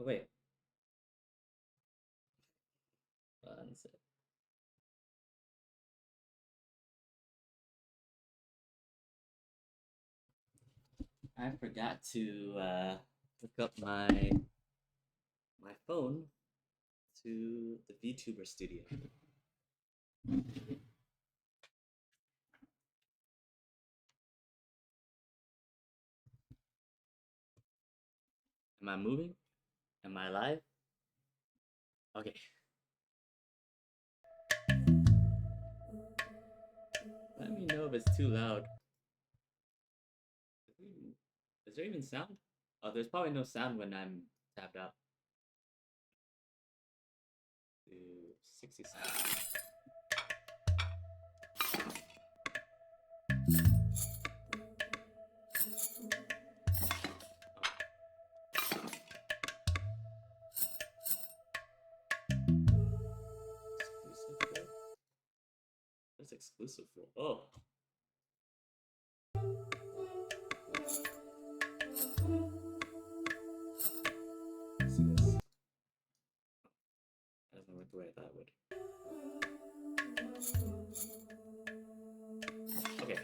Oh wait, one sec. I forgot to hook up my phone to the VTuber studio. Am I moving? Am I live? Okay. Let me know if it's too loud. Is there even sound? Oh, there's probably no sound when I'm tapped out. 60 seconds. What's exclusive for? Oh. Let's see this. That doesn't work the way I thought it would. Okay.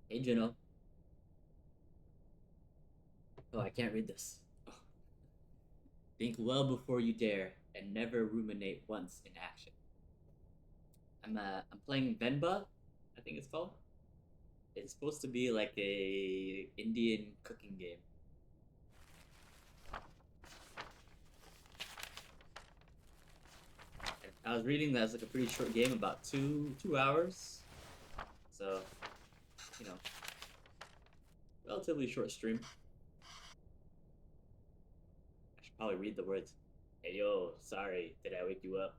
Hey, Juno. Oh, I can't read this. Oh. Think well before you dare, and never ruminate once in action. I'm playing Venba, I think it's called. It's supposed to be like a Indian cooking game. I was reading that it's like a pretty short game, about two hours. So, you know, relatively short stream. I should probably read the words. Hey yo, sorry, did I wake you up?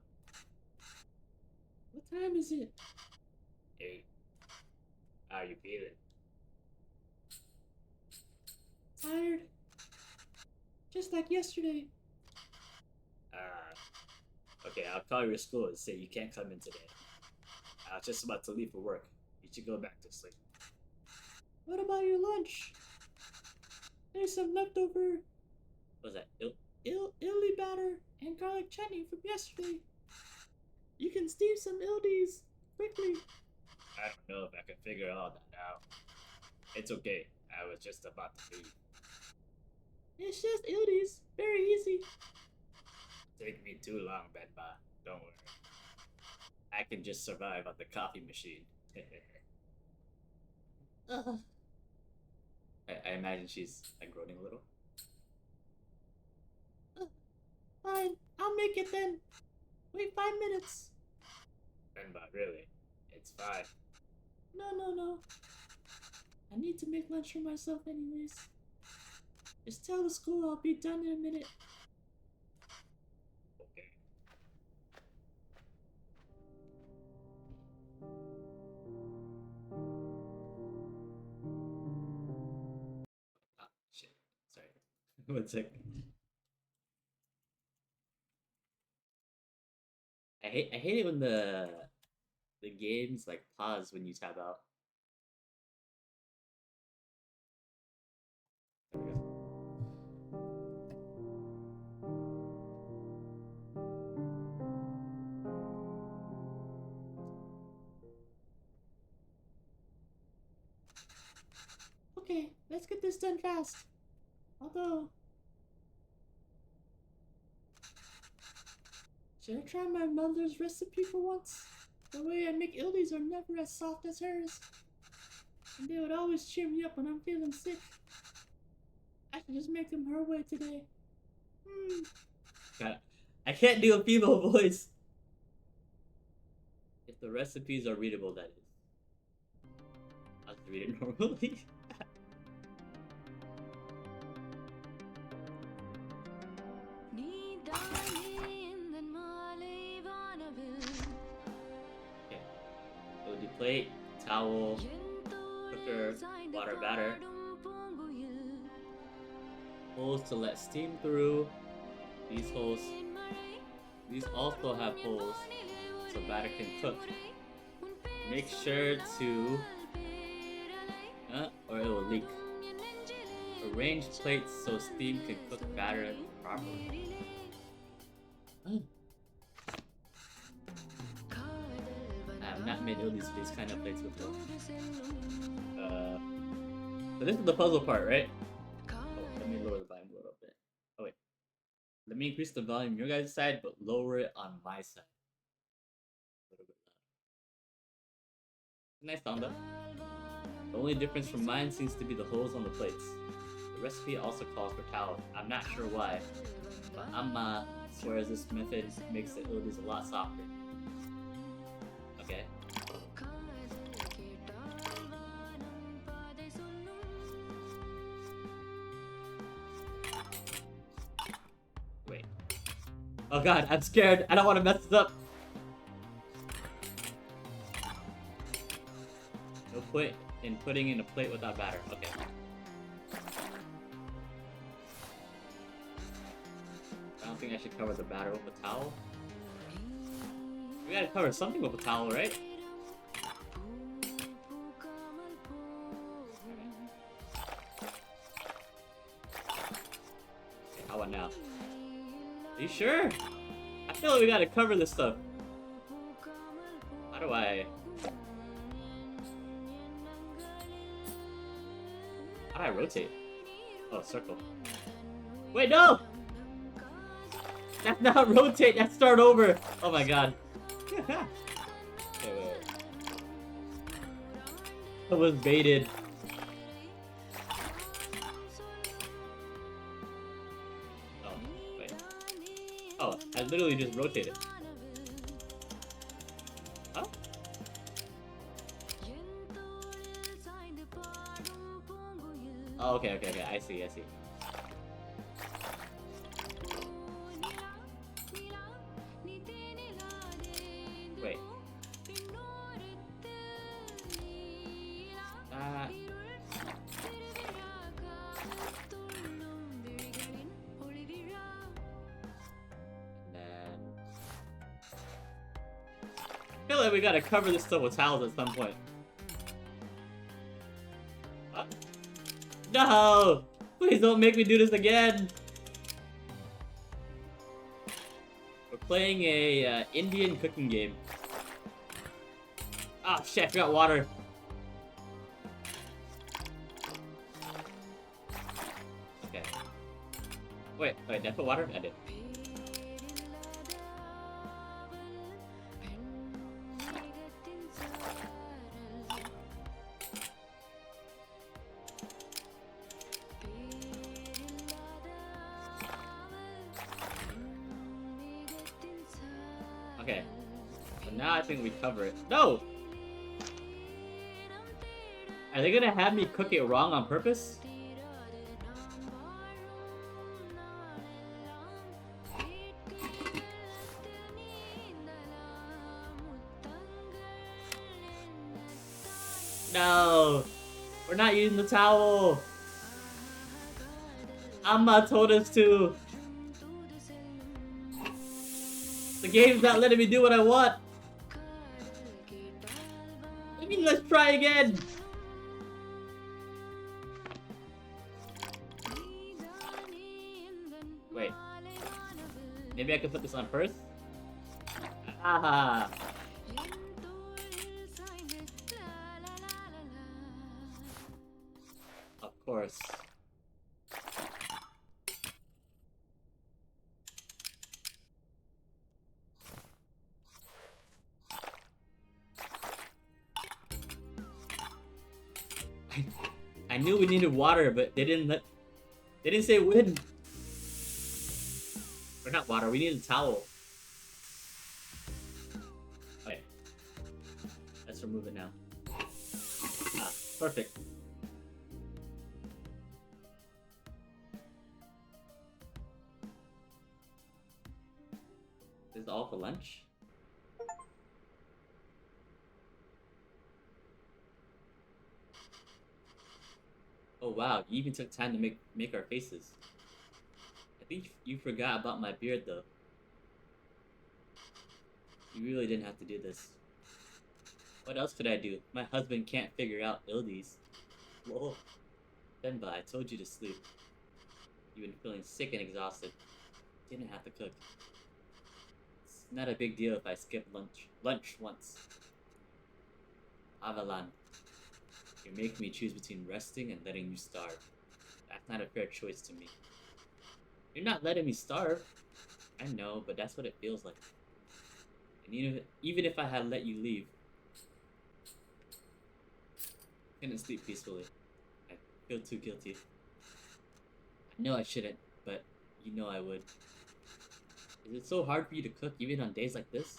What time is it? Hey, how are you feeling? Tired. Just like yesterday. Okay, I'll call your school and say you can't come in today. I was just about to leave for work. You should go back to sleep. What about your lunch? There's some leftover. What was that? Illy batter and garlic chutney from yesterday. You can steam some ildies quickly. I don't know if I can figure all that out. It's okay. I was just about to leave. It's just ildies. Very easy. Take me too long, Venba. Don't worry. I can just survive on the coffee machine. I imagine she's like groaning a little. Fine, I'll make it then. Wait 5 minutes. Venba, really? It's 5. No. I need to make lunch for myself anyways. Just tell the school I'll be done in a minute. Okay. Ah, shit. Sorry. 1 sec. I hate it when the games like pause when you tab out. There we go. Okay, let's get this done fast. Although, should I try my mother's recipe for once? The way I make ildies are never as soft as hers. And they would always cheer me up when I'm feeling sick. I should just make them her way today. God, I can't do a female voice. If the recipes are readable, that is. I'll just read it normally. Okay. Ildi plate, towel, cooker, water batter. Holes to let steam through. These also have holes so batter can cook. Make sure to leak. Arrange plates so steam can cook batter properly. Oh. I have not made these kind of plates before. So this is the puzzle part, right? Oh, let me lower the volume a little bit. Oh wait. Let me increase the volume on your guys' side, but lower it on my side. A little bit louder. Nice sound though. The only difference from mine seems to be the holes on the plates. The recipe also calls for towels. I'm not sure why, but Amma swears this method makes the udis a lot softer. Okay. Wait. Oh god, I'm scared. I don't want to mess this up. No point in putting in a plate without batter. Okay. I don't think I should cover the batter with a towel. We gotta cover something with a towel, right? Okay, how about now? Are you sure? I feel like we gotta cover this stuff. How do I... How do I rotate? Oh, circle. Wait, no! That's not rotate, that's start over! Oh my god. wait. I was baited. Oh, wait. Oh, I literally just rotated. Huh? Oh, okay, I see. Wait. I feel like we gotta cover this stuff with towels at some point. What? No! Please don't make me do this again! We're playing a Indian cooking game. Ah, shit, I forgot water. Okay. Wait, did I put water? I did. Okay. So now I think we cover it. No! Are they gonna have me cook it wrong on purpose? No! We're not using the towel! Amma told us to! The game's not letting me do what I want! I mean, let's try again! Wait. Maybe I can put this on first? Ah! Of course. I knew we needed water, but they didn't say when. Or not water, we need a towel. Okay. Let's remove it now. Ah, perfect. This is all for lunch? Oh wow, you even took time to make our faces. I think you forgot about my beard though. You really didn't have to do this. What else could I do? My husband can't figure out Ildi's. Lol. Venba, I told you to sleep. You've been feeling sick and exhausted. Didn't have to cook. It's not a big deal if I skip lunch once. Avalan, you're making me choose between resting and letting you starve. That's not a fair choice to me. You're not letting me starve. I know, but that's what it feels like. And even if I had let you leave, I couldn't sleep peacefully. I feel too guilty. I know I shouldn't, but you know I would. Is it so hard for you to cook even on days like this?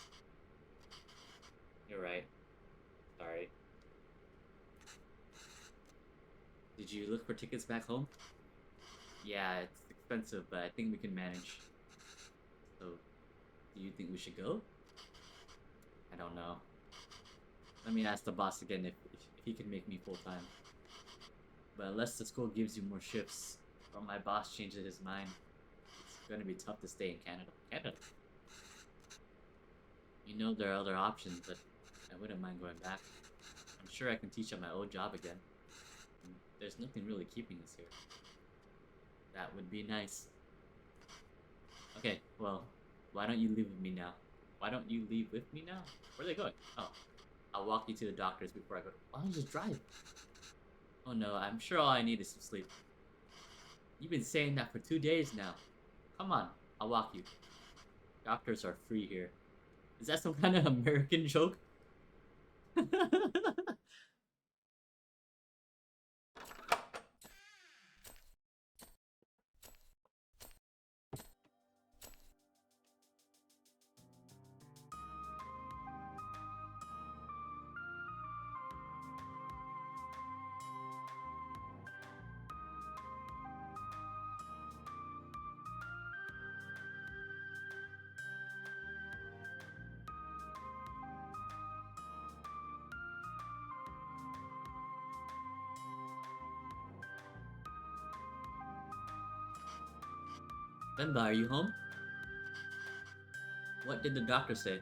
You're right. Sorry. Did you look for tickets back home? Yeah, it's expensive, but I think we can manage. So, do you think we should go? I don't know. Let me ask the boss again if he can make me full-time. But unless the school gives you more shifts, or my boss changes his mind, it's gonna be tough to stay in Canada. Canada? You know there are other options, but I wouldn't mind going back. I'm sure I can teach at my old job again. And there's nothing really keeping us here. That would be nice. Okay, well, why don't you leave with me now? Why don't you leave with me now? Where are they going? Oh, I'll walk you to the doctor's before I go. Why don't you just drive? Oh no, I'm sure all I need is some sleep. You've been saying that for 2 days now. Come on, I'll walk you. Doctors are free here. Is that some kind of American joke? Venba, are you home? What did the doctor say?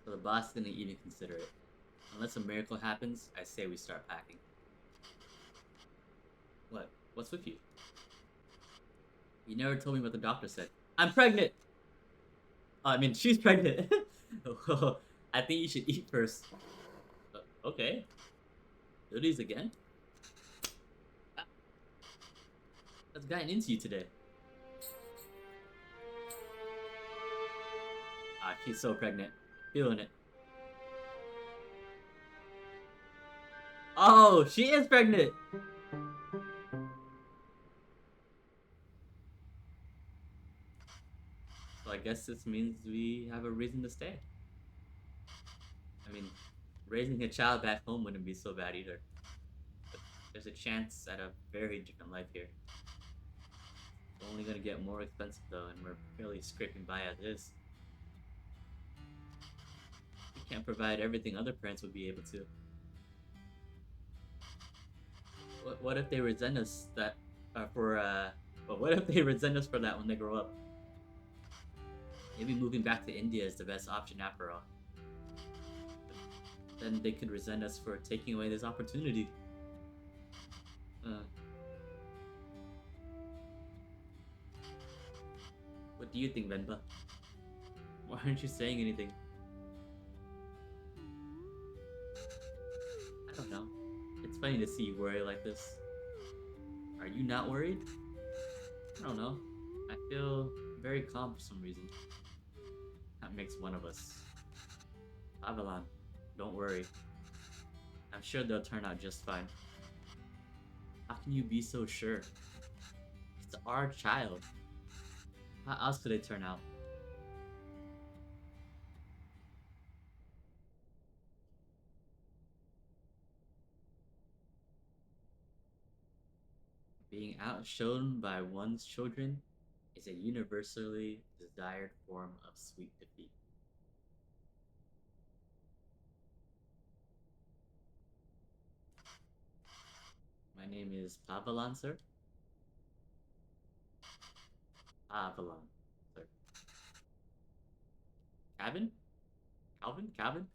So the boss didn't even consider it. Unless a miracle happens, I say we start packing. What? What's with you? You never told me what the doctor said. I'm pregnant! I mean, she's pregnant. I think you should eat first. Okay. Duties again? What's gotten into you today? Ah, she's so pregnant. Feeling it. Oh, she is pregnant! So I guess this means we have a reason to stay. I mean, raising a child back home wouldn't be so bad either. But there's a chance at a very different life here. It's only gonna get more expensive though, and we're barely scraping by as is. We can't provide everything other parents would be able to. What if they resent us that what if they resent us for that when they grow up? Maybe moving back to India is the best option after all. But then they could resent us for taking away this opportunity. What do you think, Venba? Why aren't you saying anything? I don't know. It's funny to see you worry like this. Are you not worried? I don't know. I feel very calm for some reason. That makes one of us. Avalon, don't worry. I'm sure they'll turn out just fine. How can you be so sure? It's our child. How else could they turn out? Being outshone by one's children is a universally desired form of sweet defeat. My name is Pavalon, sir. Pavalon, sir. Cabin? Calvin? Cabin?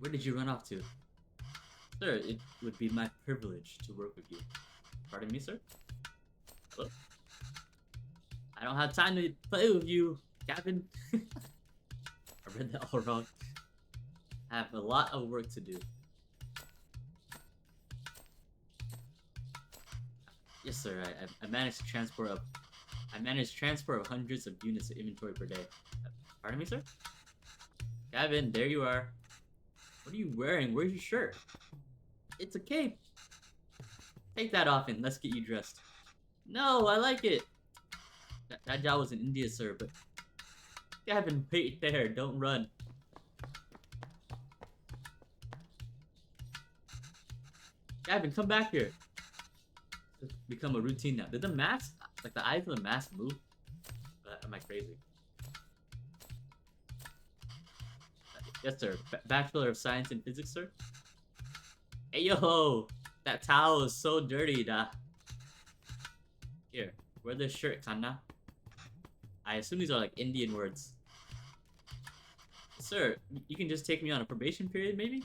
Where did you run off to? Sir, it would be my privilege to work with you. Pardon me, sir? Hello? I don't have time to play with you, Captain. I read that all wrong. I have a lot of work to do. Yes, sir. I manage transport of hundreds of units of inventory per day. Pardon me, sir? Gavin, there you are. What are you wearing? Where's your shirt? It's a cape. Take that off and let's get you dressed. No, I like it. That job was in India, sir, but Gavin, wait there. Don't run. Gavin, come back here. It's become a routine now. Did the mask, like the eyes of the mask move? Am I crazy? Yes, sir. Bachelor of Science in Physics, sir. Hey, yo! That towel is so dirty, da. Here, wear this shirt, Kanna. I assume these are like Indian words. Sir, you can just take me on a probation period, maybe?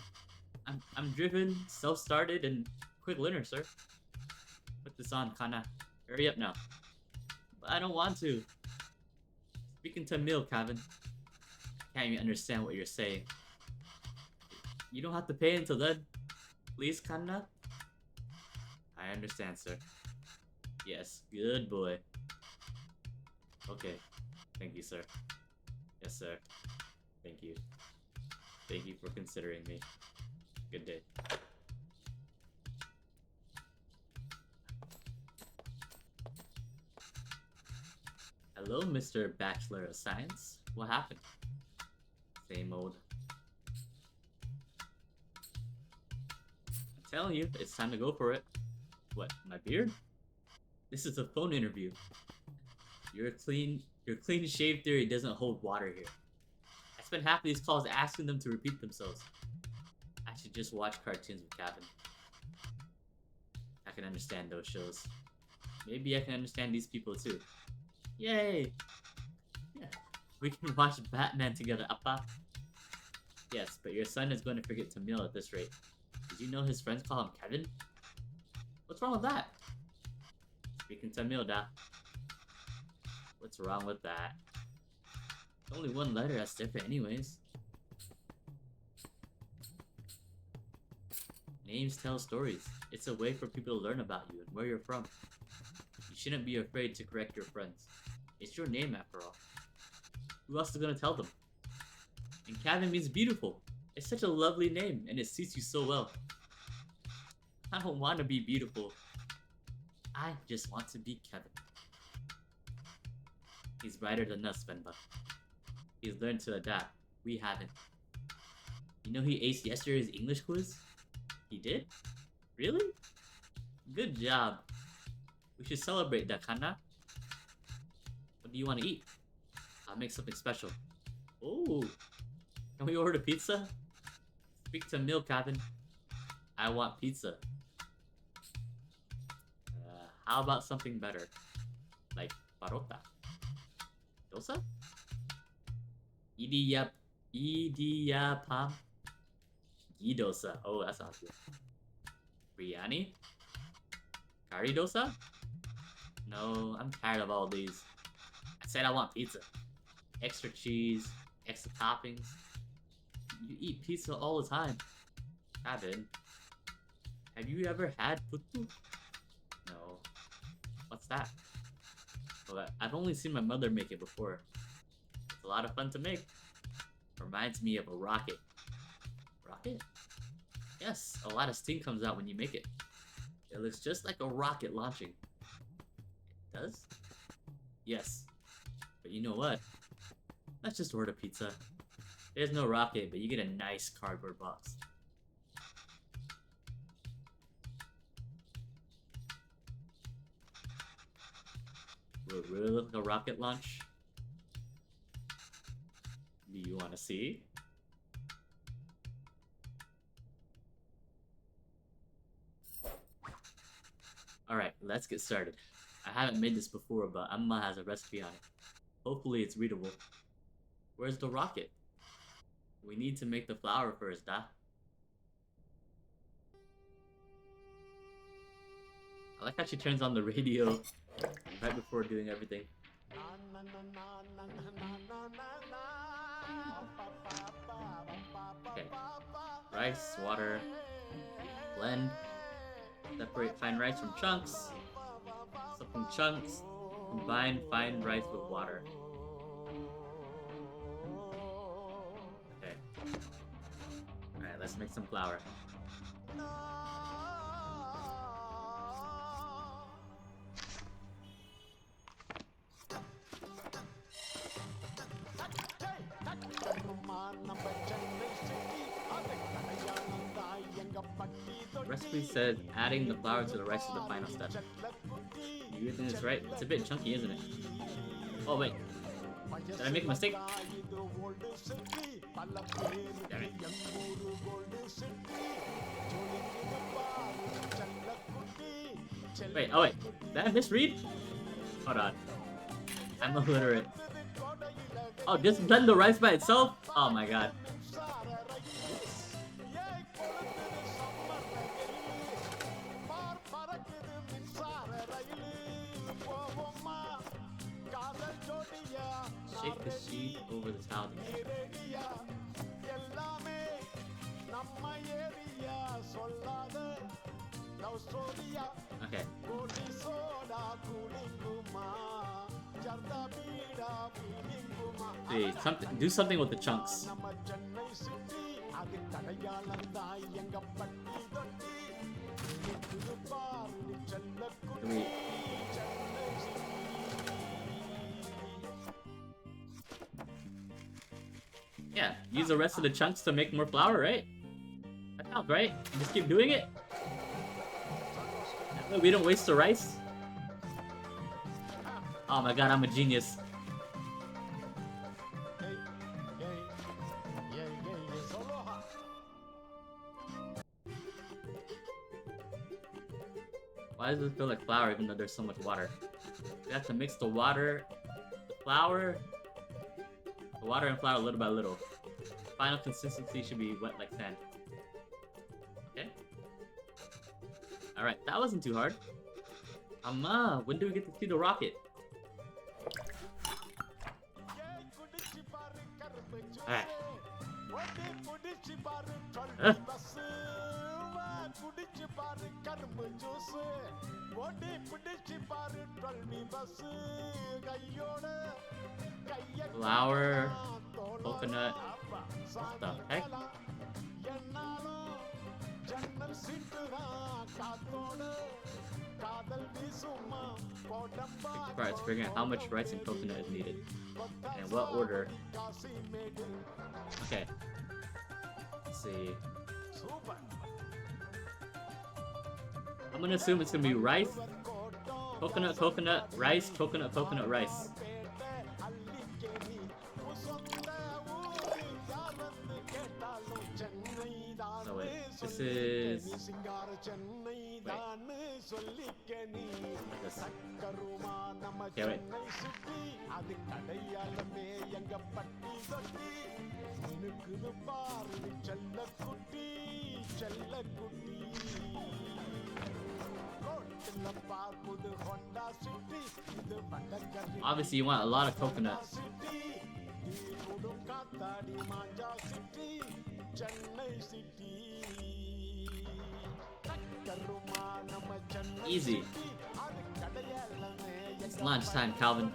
I'm driven, self-started, and quick learner, sir. Put this on, Kanna. Hurry up now. But I don't want to. Speaking Tamil, Kevin. Can't even understand what you're saying. You don't have to pay until then. Please, Kanna? I understand, sir. Yes, good boy. Okay. Thank you, sir. Yes, sir. Thank you. Thank you for considering me. Good day. Hello, Mr. Bachelor of Science. What happened? Same old. I'm telling you, it's time to go for it. What, my beard? This is a phone interview. Your clean shave theory doesn't hold water here. I spent half of these calls asking them to repeat themselves. I should just watch cartoons with Captain. I can understand those shows. Maybe I can understand these people too. Yay! Yeah. We can watch Batman together, Appa. Yes, but your son is going to forget Tamil at this rate. Did you know his friends call him Kevin? What's wrong with that? Speaking Tamil, da. What's wrong with that? Only one letter that's different anyways. Names tell stories. It's a way for people to learn about you and where you're from. You shouldn't be afraid to correct your friends. It's your name after all. Who else is gonna tell them? And Kevin means beautiful. It's such a lovely name and it suits you so well. I don't want to be beautiful. I just want to be Kevin. He's brighter than us, Venba. He's learned to adapt. We haven't. You know he aced yesterday's English quiz? He did? Really? Good job. We should celebrate that, Kanna. What do you want to eat? I'll make something special. Oh, can we order pizza? Speak to Milk, Kevin. I want pizza. How about something better? Like parota. Dosa? Idiyappam. Gidosa. Oh, that sounds good. Biryani? Curry dosa? No, I'm tired of all these. I said I want pizza. Extra cheese, extra toppings. You eat pizza all the time. Kevin, have you ever had puttu? No. What's that? Well, I've only seen my mother make it before. It's a lot of fun to make. Reminds me of a rocket. Rocket? Yes, a lot of steam comes out when you make it. It looks just like a rocket launching. It does? Yes. But you know what? Let's just order pizza. There's no rocket, but you get a nice cardboard box. Will it really look like a rocket launch? Do you want to see? Alright, let's get started. I haven't made this before, but Amma has a recipe on it. Hopefully it's readable. Where's the rocket? We need to make the flour first, da. like how she turns on the radio right before doing everything. Okay. Rice, water, blend, separate fine rice from chunks, something chunks, combine fine rice with water. Okay. Alright, let's make some flour. The recipe says adding the flour to the rice is the final step. You think it's right? It's a bit chunky, isn't it? Oh wait. Did I make a mistake? Damn it. Wait, oh wait. Did I misread? Hold on. I'm illiterate. Oh, just blend the rice by itself? Oh my god. Shake the sheet over the towel. Okay. See, do something with the chunks. Yeah, use the rest of the chunks to make more flour, right? That sounds right. Just keep doing it. That way we don't waste the rice. Oh my god, I'm a genius. Why does it feel like flour even though there's so much water? We have to mix the water, the flour, the water and flour little by little. Final consistency should be wet like sand. Okay. Alright, that wasn't too hard. When do we get to see the rocket? Alright. Flour, coconut, what the heck? It's figuring out how much rice and coconut is needed and what order. Okay. Let's see. I'm gonna assume it's gonna be rice, coconut, coconut, rice, coconut, coconut, rice. So wait, this is... Wait. This. Okay, wait. Obviously, you want a lot of coconut. Easy. It's lunchtime, Calvin.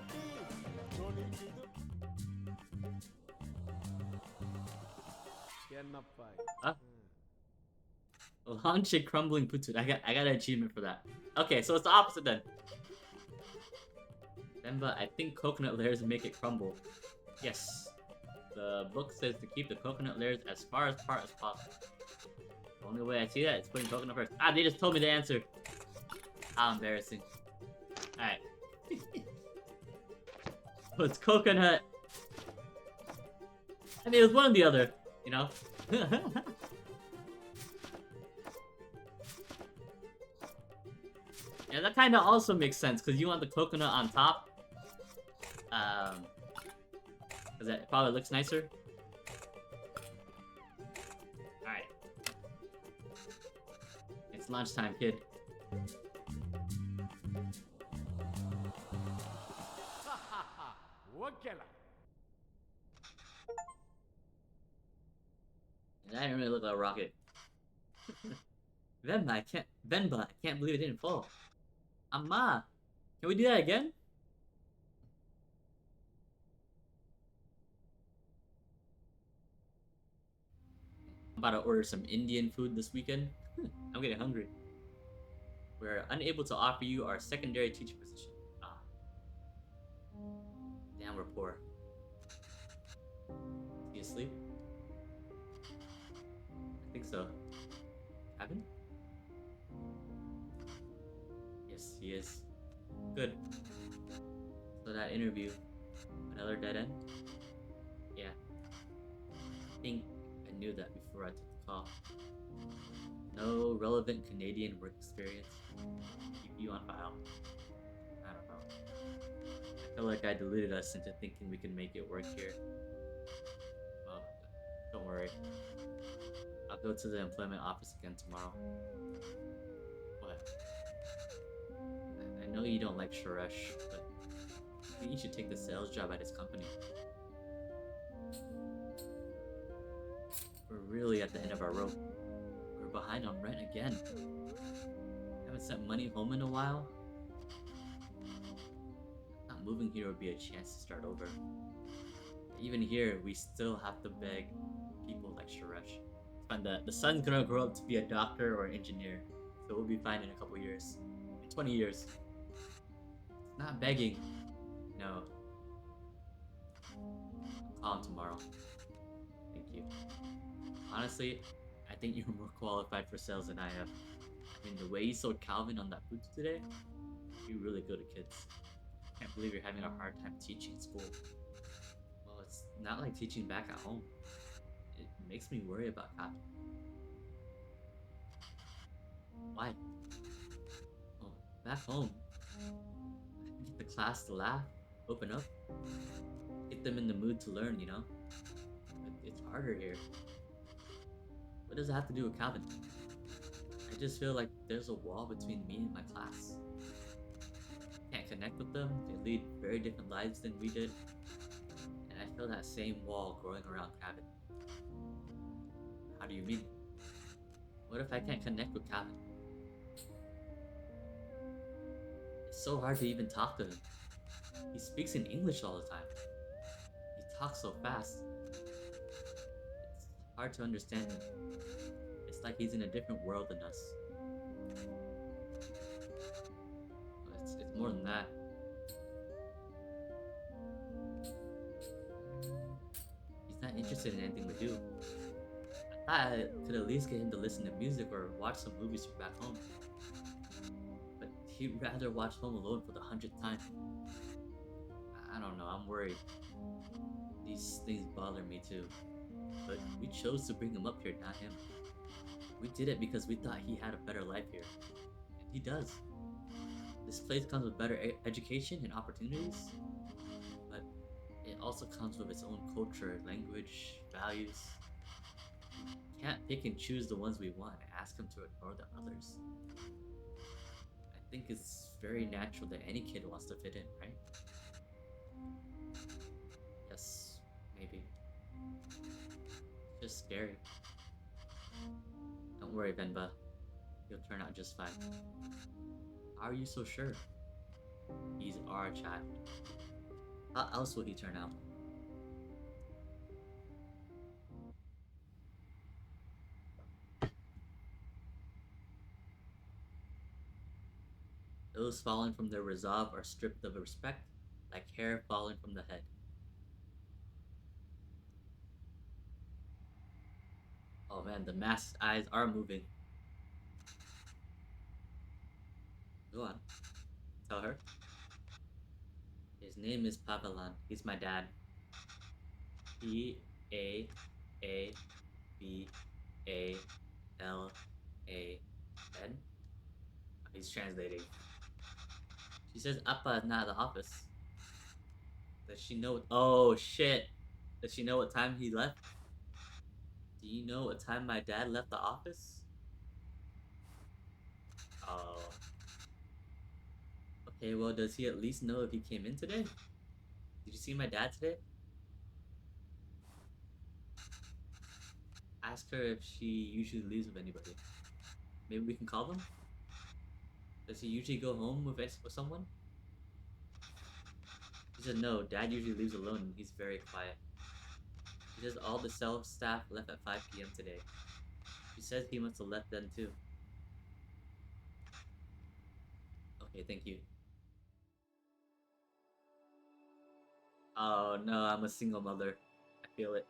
Huh? Launch a crumbling putsu. I got an achievement for that. Okay, so it's the opposite then. Venba, I think coconut layers make it crumble. Yes. The book says to keep the coconut layers as far apart as possible. The only way I see that is putting coconut first. Ah, they just told me the answer. How embarrassing. Alright. So it's coconut. I mean, it was one or the other, you know? Yeah, that kind of also makes sense, because you want the coconut on top. Because that probably looks nicer. Alright. It's lunchtime, kid. توكل. That didn't really look like a rocket. Venba, I can't believe it didn't fall. Amma, can we do that again? I'm about to order some Indian food this weekend. I'm getting hungry. We're unable to offer you our secondary teacher position. Ah. Damn, we're poor. Is he asleep? I think so. Cabin? Yes, he is. Good. So that interview, another dead end? Yeah. I think I knew that before I took the call. No relevant Canadian work experience. Keep you on file. I don't know. I feel like I deluded us into thinking we can make it work here. Well, don't worry. I'll go to the employment office again tomorrow. What? I know you don't like Suresh, but I think you should take the sales job at his company. We're really at the end of our rope. We're behind on rent again. Haven't sent money home in a while. Not moving here would be a chance to start over. Even here, we still have to beg people like Suresh. It's fine. The son's gonna grow up to be a doctor or an engineer, so we'll be fine in a couple years. 20 years. It's not begging. No. I'll call him tomorrow. Thank you. Honestly, I think you're more qualified for sales than I am. I mean, the way you sold Calvin on that booth today, you're really good at kids. Can't believe you're having a hard time teaching school. Well, it's not like teaching back at home. It makes me worry about Calvin. Why? Well, back home, I can get the class to laugh, open up, get them in the mood to learn, you know? But it's harder here. What does it have to do with Calvin? I just feel like there's a wall between me and my class. Can't connect with them, they lead very different lives than we did. And I feel that same wall growing around Calvin. How do you mean? What if I can't connect with Calvin? It's so hard to even talk to him. He speaks in English all the time. He talks so fast. It's hard to understand him. It's like he's in a different world than us. But it's more than that. He's not interested in anything we do. I thought I could at least get him to listen to music or watch some movies from back home. But he'd rather watch Home Alone for the 100th time. I don't know, I'm worried. These things bother me too. But we chose to bring him up here, not him. We did it because we thought he had a better life here. And he does. This place comes with better education and opportunities. But it also comes with its own culture, language, values. We can't pick and choose the ones we want and ask him to ignore the others. I think it's very natural that any kid wants to fit in, right? Yes, maybe. It's just scary. Don't worry, Venba. He'll turn out just fine. How are you so sure? He's our child. How else will he turn out? Those fallen from their resolve are stripped of respect, like hair fallen from the head. Oh man, the masked eyes are moving. Go on. Tell her. His name is Pavelan. He's my dad. P-A-A-B-A-L-A-N? He's translating. She says Appa is not at the office. Does she know? Oh shit! Does she know what time he left? Do you know what time my dad left the office? Oh. Okay, well, does he at least know if he came in today? Did you see my dad today? Ask her if she usually leaves with anybody. Maybe we can call them? Does he usually go home with someone? She said no, dad usually leaves alone and he's very quiet. She says all the sales staff left at 5 p.m. today. She says he must have left then too. Okay, thank you. Oh no, I'm a single mother. I feel it.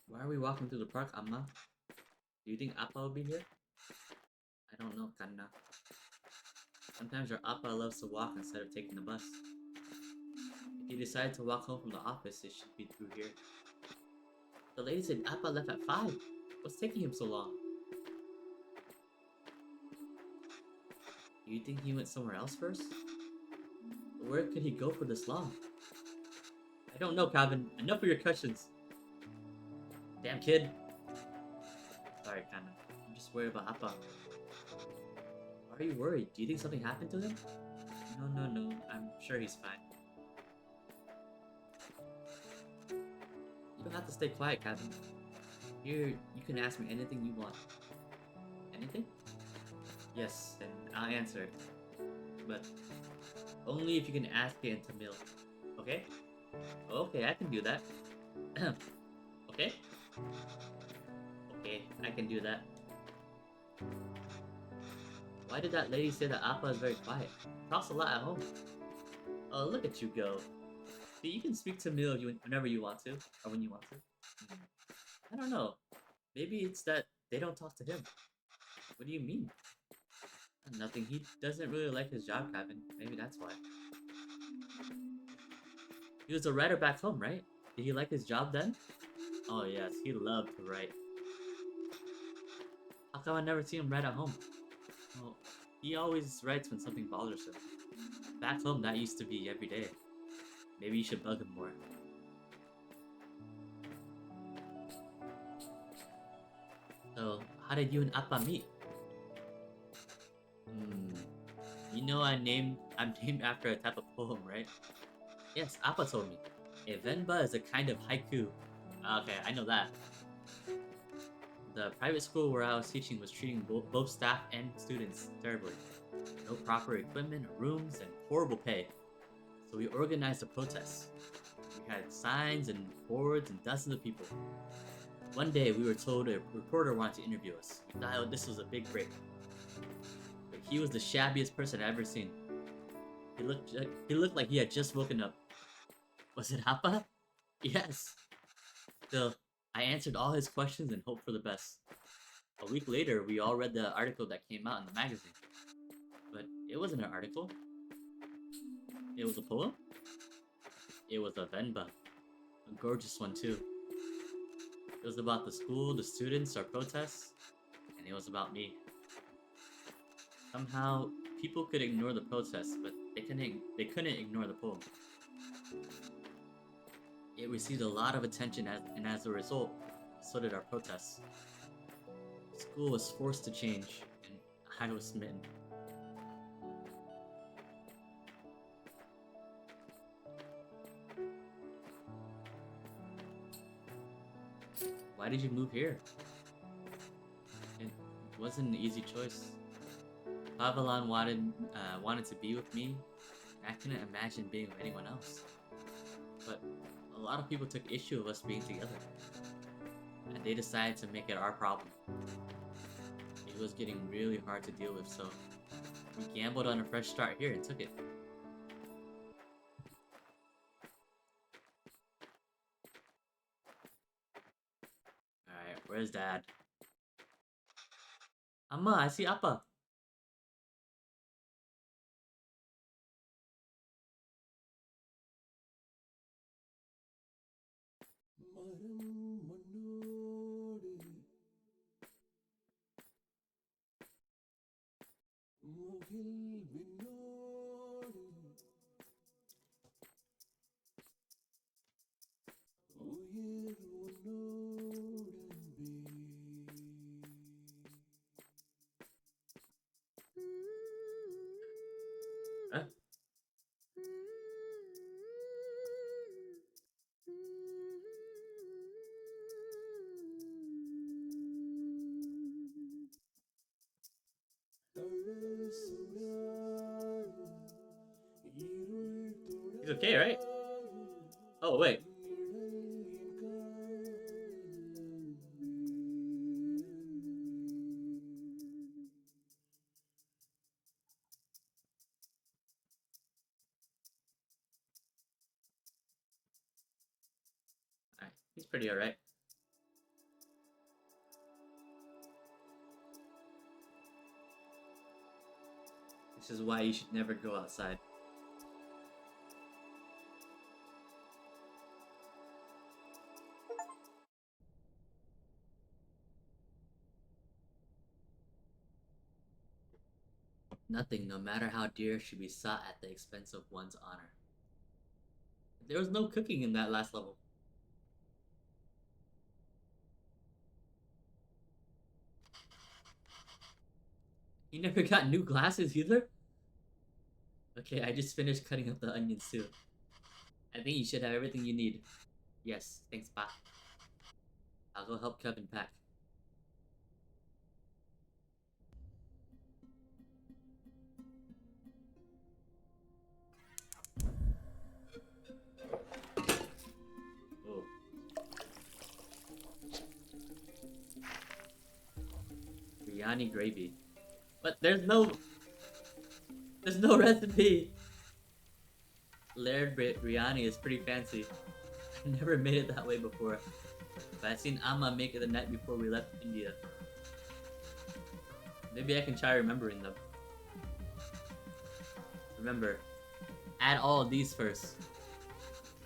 Why are we walking through the park, Amma? Do you think Appa will be here? I don't know, Kanna. Sometimes your Appa loves to walk instead of taking the bus. If you decide to walk home from the office, it should be through here. The lady said Appa left at 5. What's taking him so long? Do you think he went somewhere else first? Where could he go for this long? I don't know, Calvin. Enough of your questions. Damn kid. Sorry, Kanna. I'm just worried about Appa. Why are you worried? Do you think something happened to him? No. I'm sure he's fine. You don't have to stay quiet, Calvin. Here, you can ask me anything you want. Anything? Yes, and I'll answer it. But only if you can ask it in Tamil. Okay? Okay, I can do that. Okay? Okay, I can do that. Why did that lady say that Appa is very quiet? Talks a lot at home. Oh, look at you go. See, you can speak Tamil whenever you want to, or when you want to. I don't know. Maybe it's that they don't talk to him. What do you mean? Nothing. He doesn't really like his job, Kevin. Maybe that's why. He was a writer back home, right? Did he like his job then? Oh yes, he loved to write. How come I never see him write at home? Well, he always writes when something bothers him. Back home, that used to be every day. Maybe you should bug him more. So, how did you and Appa meet? You know I'm named after a type of poem, right? Yes, Appa told me. A Venba is a kind of haiku. Okay, I know that. The private school where I was teaching was treating both staff and students terribly. No proper equipment, rooms, and horrible pay. So we organized a protest. We had signs and boards and dozens of people. One day we were told a reporter wanted to interview us. We thought this was a big break. But he was the shabbiest person I've ever seen. He looked like he had just woken up. Was it Appa? Yes. Still, I answered all his questions and hoped for the best. A week later, we all read the article that came out in the magazine. But it wasn't an article. It was a poem. It was a Venba. A gorgeous one, too. It was about the school, the students, our protests, and it was about me. Somehow, people could ignore the protests, but they couldn't ignore the poem. It received a lot of attention, and as a result, so did our protests. The school was forced to change, and I was smitten. Why did you move here? It wasn't an easy choice. Pavelan wanted to be with me, and I couldn't imagine being with anyone else. But a lot of people took issue of us being together, and they decided to make it our problem. It was getting really hard to deal with, so we gambled on a fresh start here and took it. Alright, where's Dad? Amma, I see Appa. He's okay, right? Oh, wait. Alright, he's pretty alright. This is why you should never go outside. Nothing, no matter how dear, should be sought at the expense of one's honor. There was no cooking in that last level. You never got new glasses either? Okay, I just finished cutting up the onions too. I think you should have everything you need. Yes, thanks, Pa. I'll go help Kevin pack. Oh. Biryani gravy. But there's no recipe. Layered biryani is pretty fancy. I never made it that way before. But I've seen Amma make it the night before we left India. Maybe I can try remembering them. Remember, add all of these first.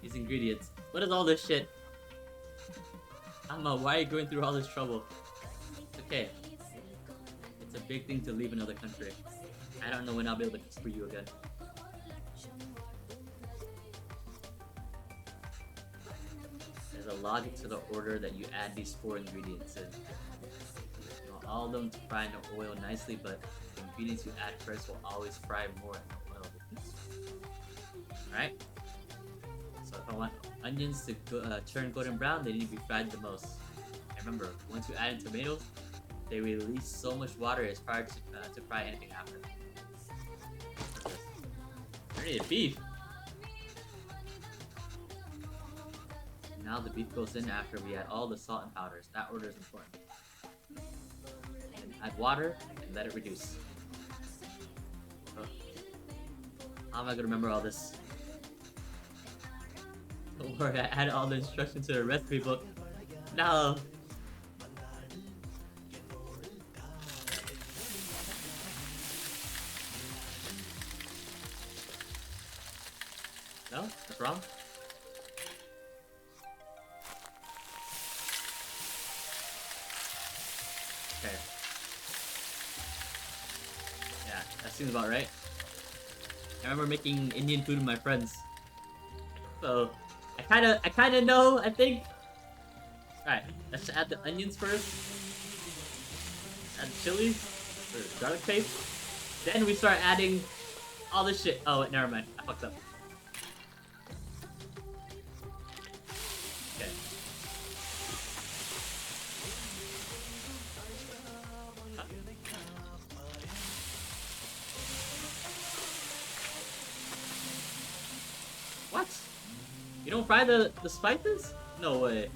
These ingredients. What is all this shit? Amma, why are you going through all this trouble? It's okay. It's a big thing to leave another country. I don't know when I'll be able to cook for you again. There's a logic to the order that you add these 4 ingredients in. You want all of them to fry in the oil nicely, but the ingredients you add first will always fry more in the oil. Alright? So if I want onions to turn golden brown, they need to be fried the most. And remember, once you add in tomatoes, they release so much water it's hard to fry anything after. Marinated beef? Now the beef goes in after we add all the salt and powders. That order is important. And add water and let it reduce. Oh. How am I gonna remember all this? Don't worry, I added all the instructions to the recipe book. No! No? That's wrong? Okay. Yeah, that seems about right. I remember making Indian food with my friends. So, I kinda know, I think. Alright, let's just add the onions first. Add chili, or garlic paste. Then we start adding all this shit. Oh, wait, never mind. I fucked up. Okay. Huh? What? You don't fry the spices? No way.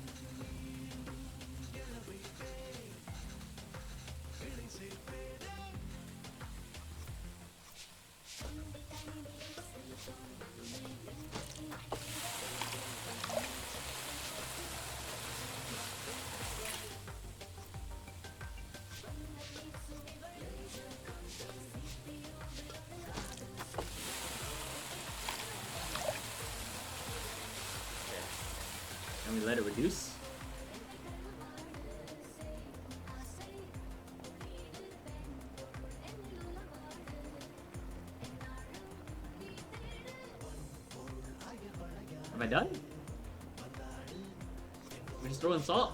And we let it reduce. Am I done? We're just throwing salt?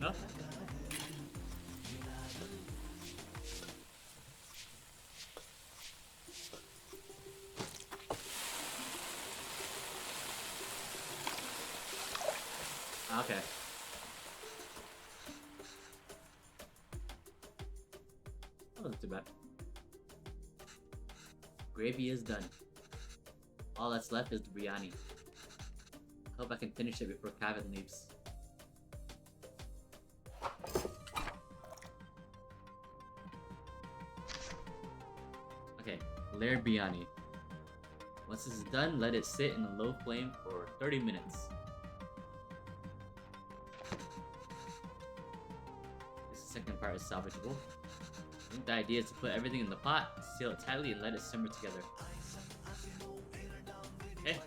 No? Okay. That wasn't too bad. Gravy is done. All that's left is the biryani. Hope I can finish it before Kevin leaves. Okay, layered biryani. Once this is done, let it sit in a low flame for 30 minutes. This second part is salvageable. I think the idea is to put everything in the pot, seal it tightly, and let it simmer together. Okay.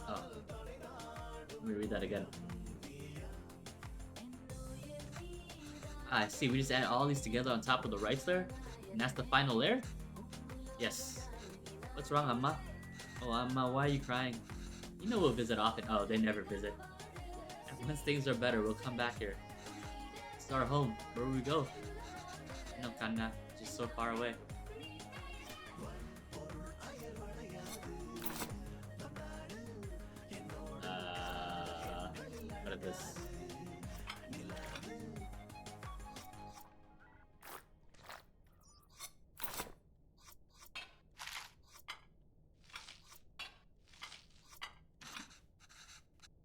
Oh. Let me read that again. Ah, I see. We just add all these together on top of the rice layer, and that's the final layer? Yes. What's wrong, Amma? Oh, Amma, why are you crying? You know we'll visit often. Oh, they never visit. And once things are better, we'll come back here. It's our home. Where will we go? No, Kanna. Just so far away. What is this?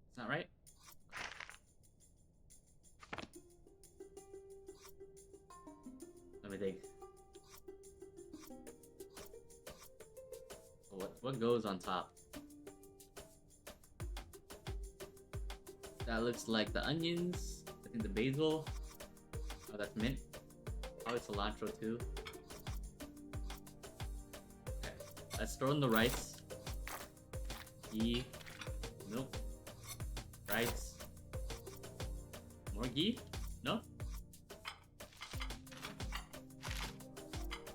It's not right. Let me think. What goes on top? That looks like the onions. I think the basil. Oh, that's mint. Probably cilantro too. Okay, let's throw in the rice. Ghee, milk, rice. More ghee? No?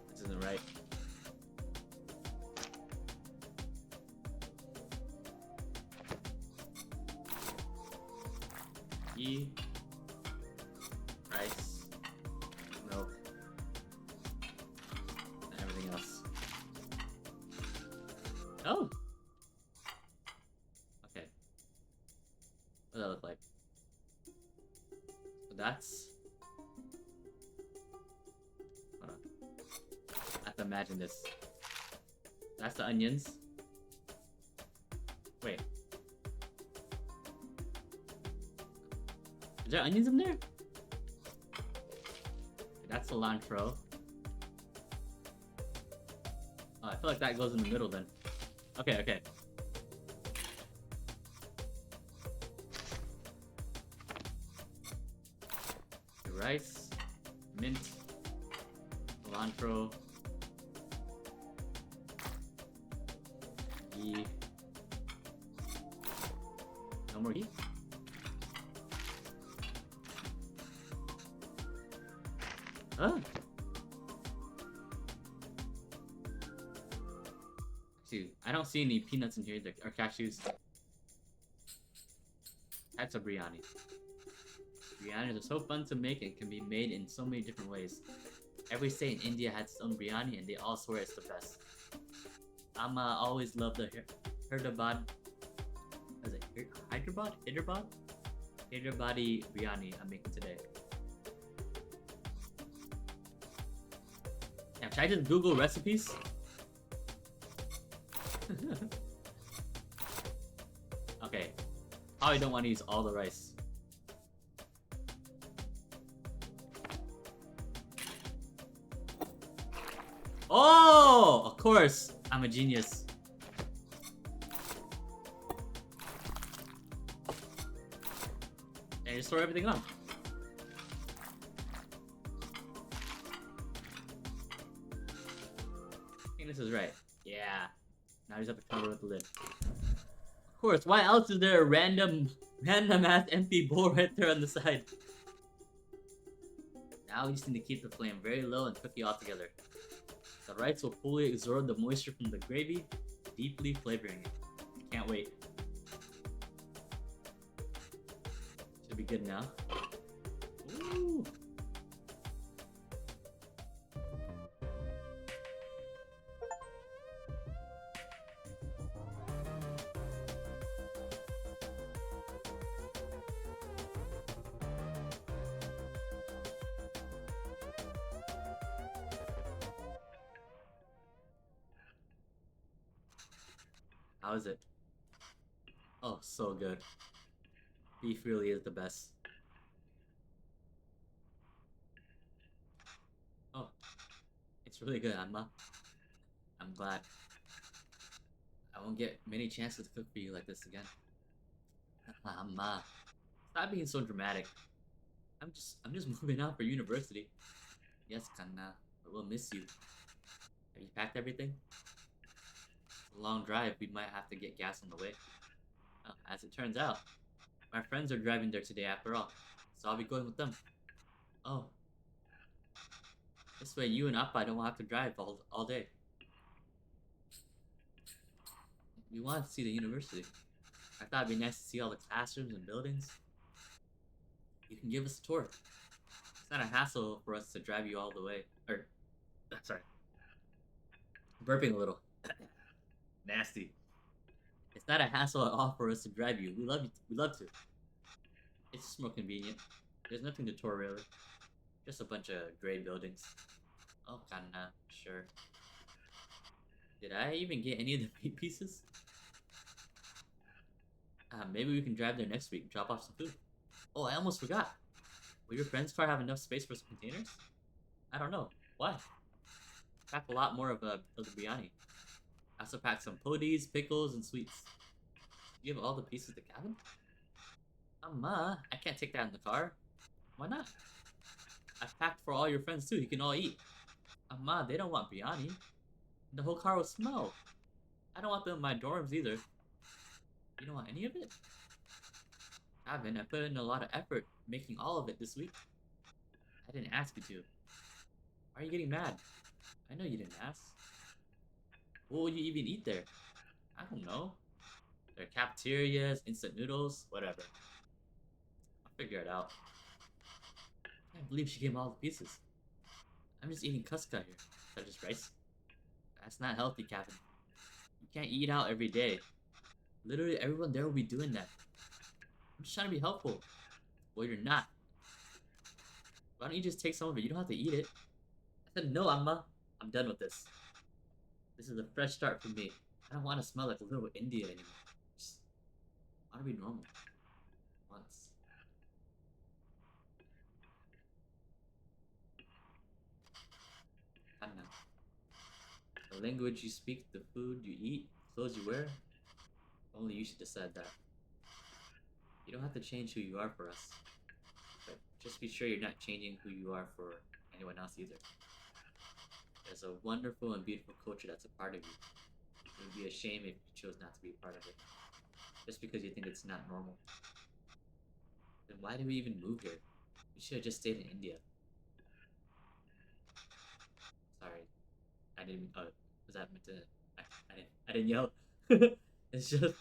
This isn't right. Ghee, rice, milk, and everything else. Oh! Okay. What does that look like? So that's... Hold on. I have to imagine this. That's the onions. Wait. Is there onions in there? That's cilantro. Oh, I feel like that goes in the middle then. Okay, okay. Rice, mint, cilantro, ghee. No more ghee? Huh? Dude, I don't see any peanuts in here, or cashews. Types of biryani. Biryanis are so fun to make and can be made in so many different ways. Every state in India has its own biryani and they all swear it's the best. Amma always loved the Hyderabad. What is it? Hyderabad? Hyderabadi biryani I'm making today. Yeah, should I just Google recipes? Okay. Probably don't want to use all the rice. Oh! Of course! I'm a genius. And just throw everything on. I think this is right. Yeah. Now you just have to cover with the lid. Of course, why else is there a random ass empty bowl right there on the side? Now we just need to keep the flame very low and cook it all together. The rice will fully absorb the moisture from the gravy, deeply flavoring it. Can't wait. Should be good now. Ooh. How is it? Oh, so good. Beef really is the best. Oh, it's really good, Amma. I'm glad. I won't get many chances to cook for you like this again. Amma, stop being so dramatic. I'm just moving out for university. Yes, Kanna, but we'll miss you. Have you packed everything? It's a long drive. We might have to get gas on the way. As it turns out, my friends are driving there today after all, so I'll be going with them. Oh, this way you and Appa don't have to drive all day. We want to see the university. I thought it'd be nice to see all the classrooms and buildings. You can give us a tour. It's not a hassle for us to drive you all the way. Sorry, burping a little. Nasty. It's not a hassle at all for us to drive you. We love you. We love to. It's just more convenient. There's nothing to tour really. Just a bunch of gray buildings. Oh, kinda. Sure. Did I even get any of the meat pieces? Maybe we can drive there next week and drop off some food. Oh, I almost forgot. Will your friend's car have enough space for some containers? I don't know. Why? Pack a lot more of the biryani. I also packed some podies, pickles, and sweets. You have all the pieces to cabin? I can't take that in the car. Why not? I packed for all your friends too. You can all eat. They don't want biryani. The whole car will smell. I don't want them in my dorms either. You don't want any of it? Kevin, I put in a lot of effort making all of it this week. I didn't ask you to. Why are you getting mad? I know you didn't ask. What will you even eat there? I don't know. There are cafeterias, instant noodles, whatever. I'll figure it out. I can't believe she gave me all the pieces. I'm just eating kuska here. Is that just rice? That's not healthy, Kevin. You can't eat out every day. Literally everyone there will be doing that. I'm just trying to be helpful. Well, you're not. Why don't you just take some of it? You don't have to eat it. I said, no, Amma. I'm done with this. This is a fresh start for me. I don't want to smell like a little India anymore. Just want to be normal. Once. Anna. The language you speak, the food you eat, clothes you wear. Only you should decide that. You don't have to change who you are for us. But just be sure you're not changing who you are for anyone else either. There's a wonderful and beautiful culture that's a part of you. It would be a shame if you chose not to be a part of it. Just because you think it's not normal. Then why did we even move here? We should have just stayed in India. Sorry. I didn't, was that meant to, I didn't yell. It's just,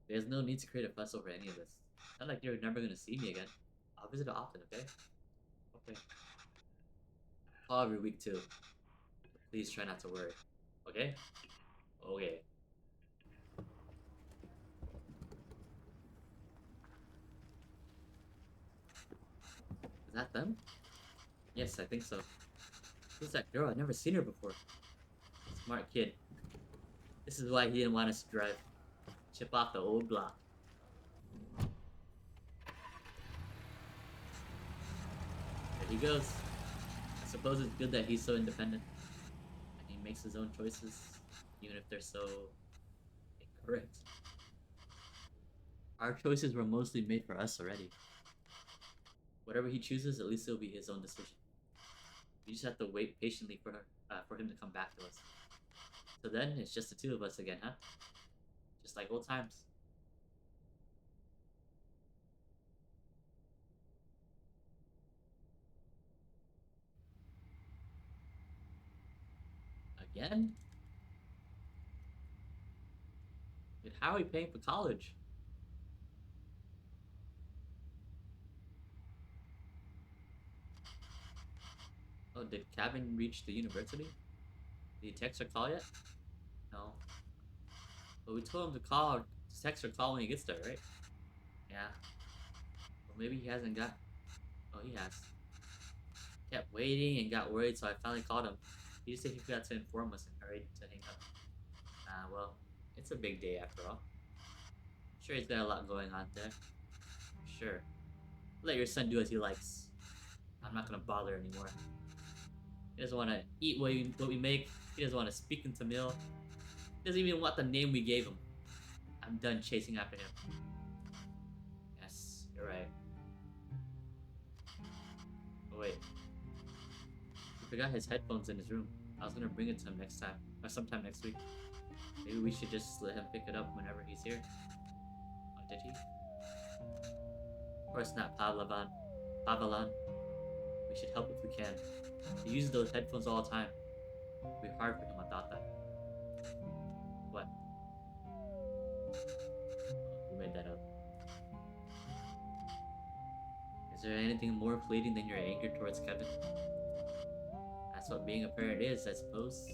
there's no need to create a fuss over any of this. It's not like you're never gonna see me again. I'll visit often, okay? Okay. Call every week too. Please try not to worry. Okay? Okay. Is that them? Yes, I think so. Who's that girl? I've never seen her before. Smart kid. This is why he didn't want us to drive. Chip off the old block. There he goes. I suppose it's good that he's so independent. And he makes his own choices, even if they're so incorrect. Our choices were mostly made for us already. Whatever he chooses, at least it'll be his own decision. We just have to wait patiently for him to come back to us. So then, it's just the two of us again, huh? Just like old times. Again? Dude, how are we paying for college? Oh, did Kevin reach the university? Did he text or call yet? No. But we told him to call, text or call when he gets there, right? Yeah. Well, maybe he hasn't got... Oh, he has. Kept waiting and got worried, so I finally called him. He just said he forgot to inform us and hurried to hang up. Well, It's a big day after all. Sure, he's got a lot going on there. Sure. Let your son do as he likes. I'm not gonna bother anymore. He doesn't want to eat what we make. He doesn't want to speak in Tamil. He doesn't even want the name we gave him. I'm done chasing after him. Yes, you're right. Oh wait. He forgot his headphones in his room. I was gonna bring it to him next time, or sometime next week. Maybe we should just let him pick it up whenever he's here. Oh, did he? Of course not, Pavalan. We should help if we can. He uses those headphones all the time. It'll be hard for him without that. What? Who made that up? Is there anything more fleeting than your anger towards Kevin? That's what being a parent is, I suppose.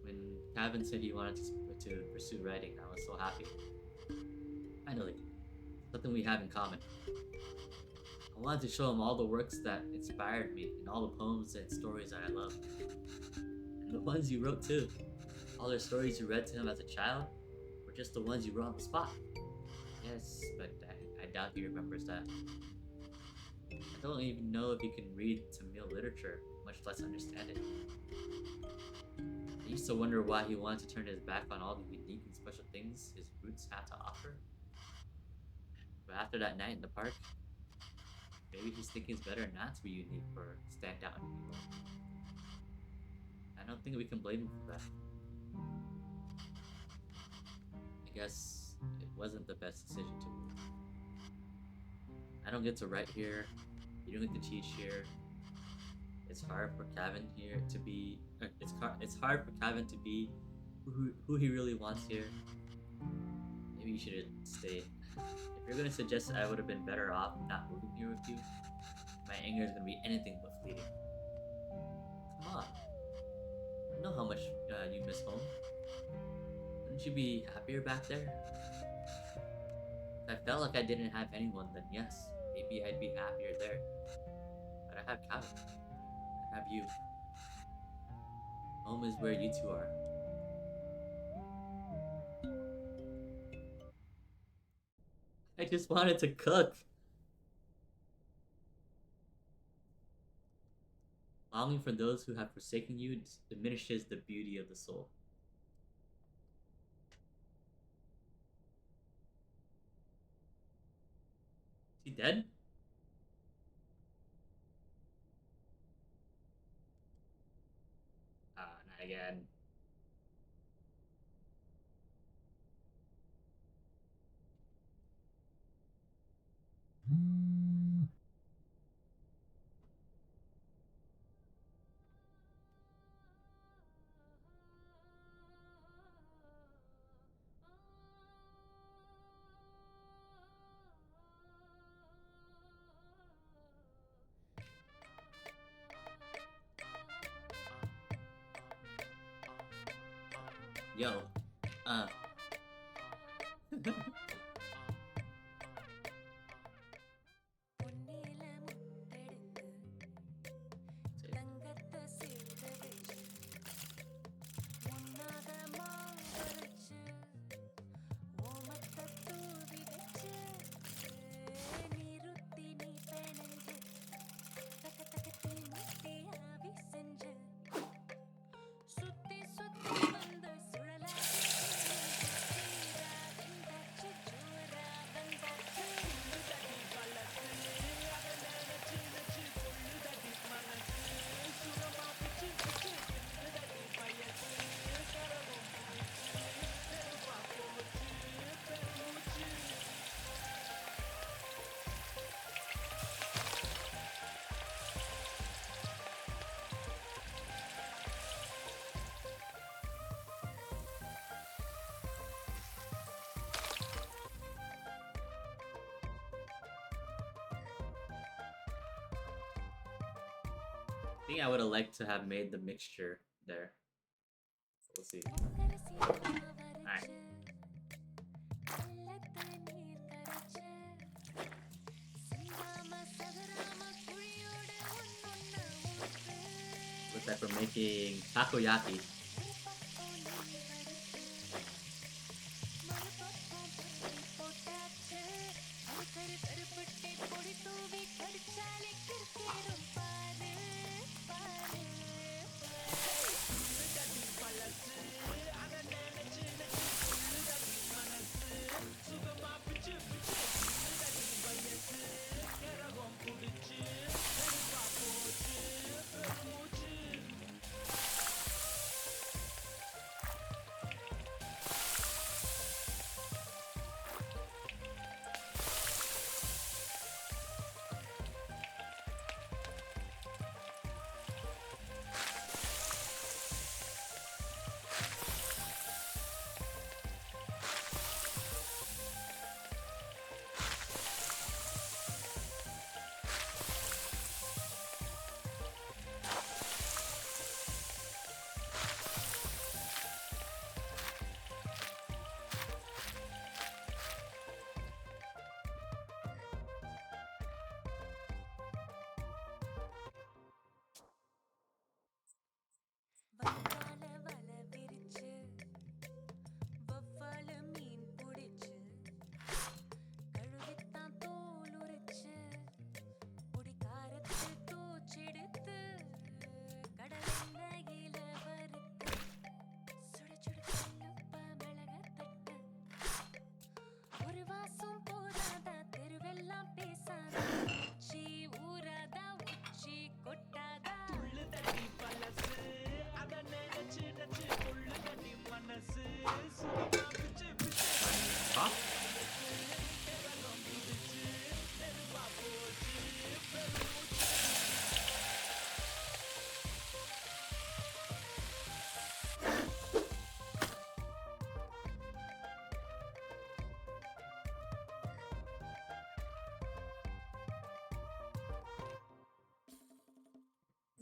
When Kevin said he wanted to pursue writing, I was so happy. Finally, something we have in common. I wanted to show him all the works that inspired me and all the poems and stories that I love. And the ones you wrote too. All the stories you read to him as a child were just the ones you wrote on the spot. Yes, but I doubt he remembers that. I don't even know if he can read Tamil literature, much less understand it. I used to wonder why he wanted to turn his back on all the unique and special things his roots had to offer. But after that night in the park, maybe he's thinking it's better not to be unique or stand out anymore. I don't think we can blame him for that. I guess it wasn't the best decision to move. I don't get to write here. You don't get to teach here. It's hard for Kevin here to be. It's hard for Kevin to be who he really wants here. Maybe you should have stayed. If you're gonna suggest I would have been better off not moving here with you, my anger is gonna be anything but fleeting. Come on. I know how much you miss home. Wouldn't you be happier back there? If I felt like I didn't have anyone, then yes, maybe I'd be happier there. But I have Kevin. I have you. Home is where you two are. I just wanted to cook. Longing for those who have forsaken you diminishes the beauty of the soul. Is he dead? Not again. Yo. I think I would have liked to have made the mixture there. So we'll see. Alright. Looks like we're making takoyaki. Top?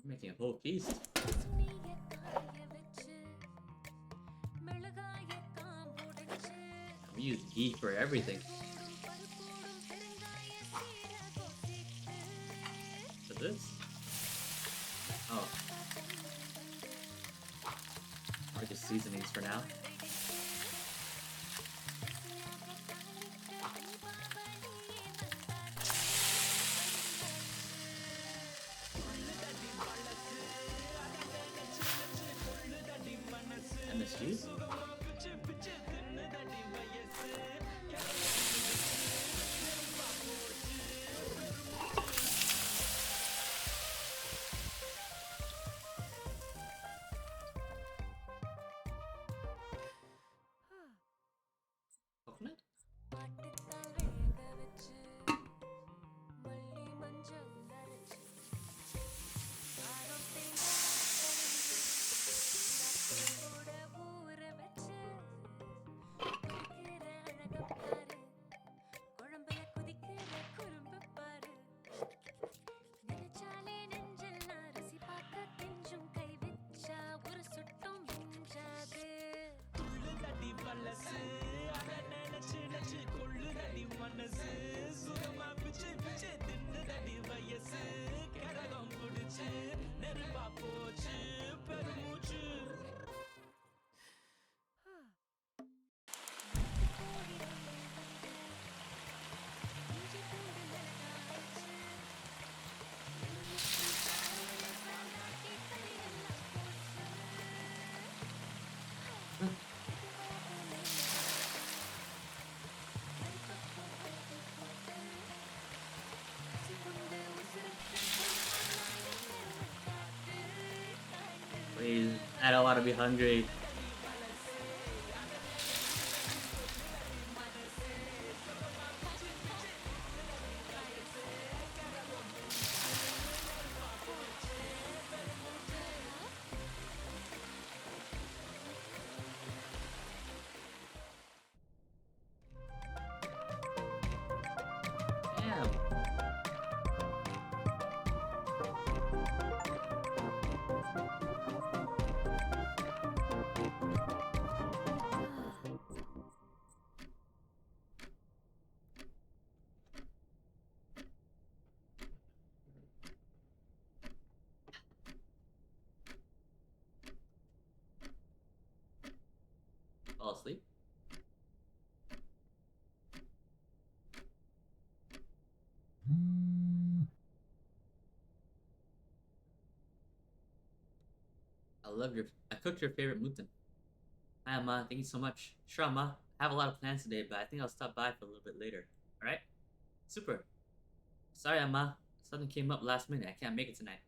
We're making a whole feast. We use ghee for everything. So this? Oh. Or just seasonings for now. MSG? Coconut? Please, I don't want to be hungry. Damn. Fall asleep? I cooked your favorite mutton. Hi, Amma. Thank you so much. Sure, Amma. I have a lot of plans today, but I think I'll stop by for a little bit later. Alright? Super. Sorry, Amma. Something came up last minute. I can't make it tonight.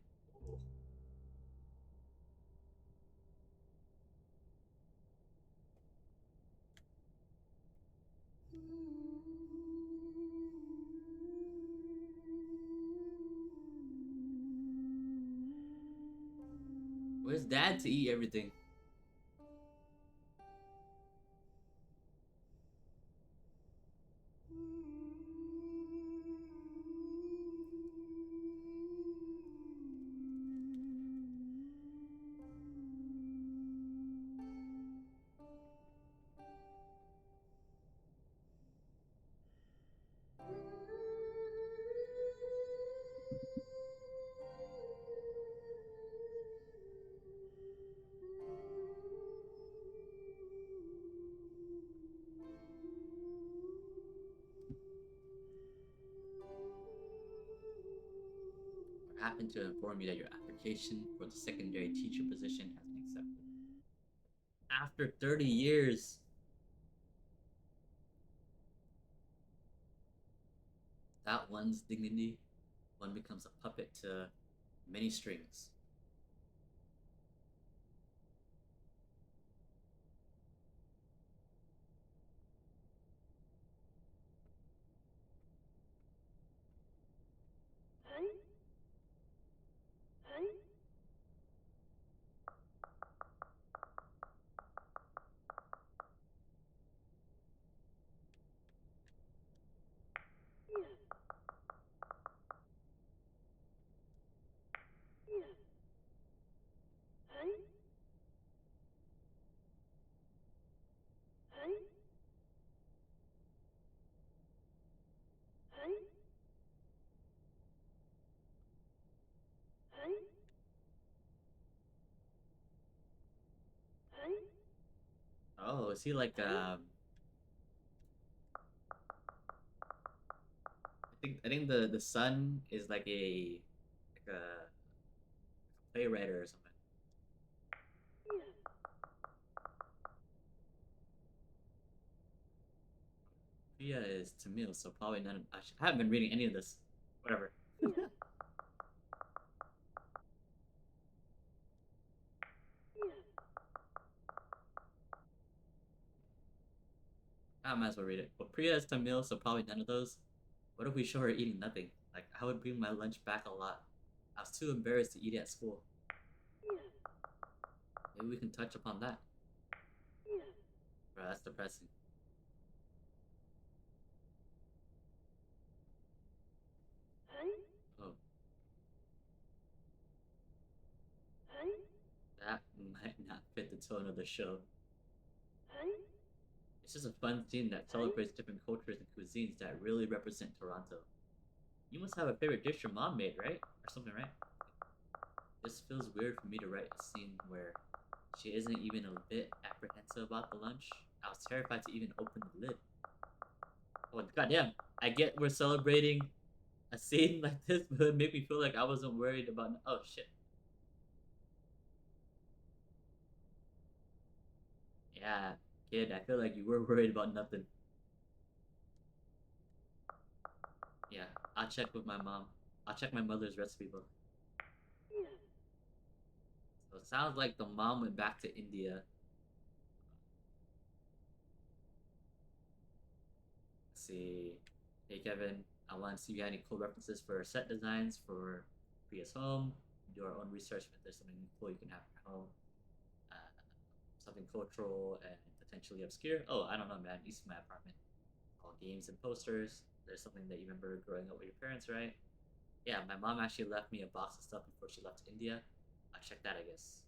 Where's Dad to eat everything? I happen to inform you that your application for the secondary teacher position has been accepted. After 30 years, without one's dignity, one becomes a puppet to many strings. Oh, is he like I think the son is like a playwright or something. Priya is Tamil, so probably none of I haven't been reading any of this. Whatever. I might as well read it. But Priya is Tamil, so probably none of those. What if we show her eating nothing? Like, I would bring my lunch back a lot. I was too embarrassed to eat at school. Maybe we can touch upon that. Bro, that's depressing. Oh, that might not fit the tone of the show. It's just a fun scene that celebrates different cultures and cuisines that really represent Toronto. You must have a favorite dish your mom made, right? Or something, right? This feels weird for me to write a scene where she isn't even a bit apprehensive about the lunch. I was terrified to even open the lid. Oh, goddamn. I get we're celebrating a scene like this, but it made me feel like I wasn't worried about. Oh, shit. Yeah, kid, I feel like you were worried about nothing. Yeah, I'll check with my mom. I'll check my mother's recipe book. So it sounds like the mom went back to India. Let's see. Hey Kevin, I want to see if you have any cool references for set designs for Priya's home. Do our own research if there's something cool you can have at home. Uh, Something cultural and potentially obscure. Oh, I don't know, man. You see my apartment. All games and posters. There's something that you remember growing up with your parents, right? Yeah, my mom actually left me a box of stuff before she left to India. I'll check that, I guess.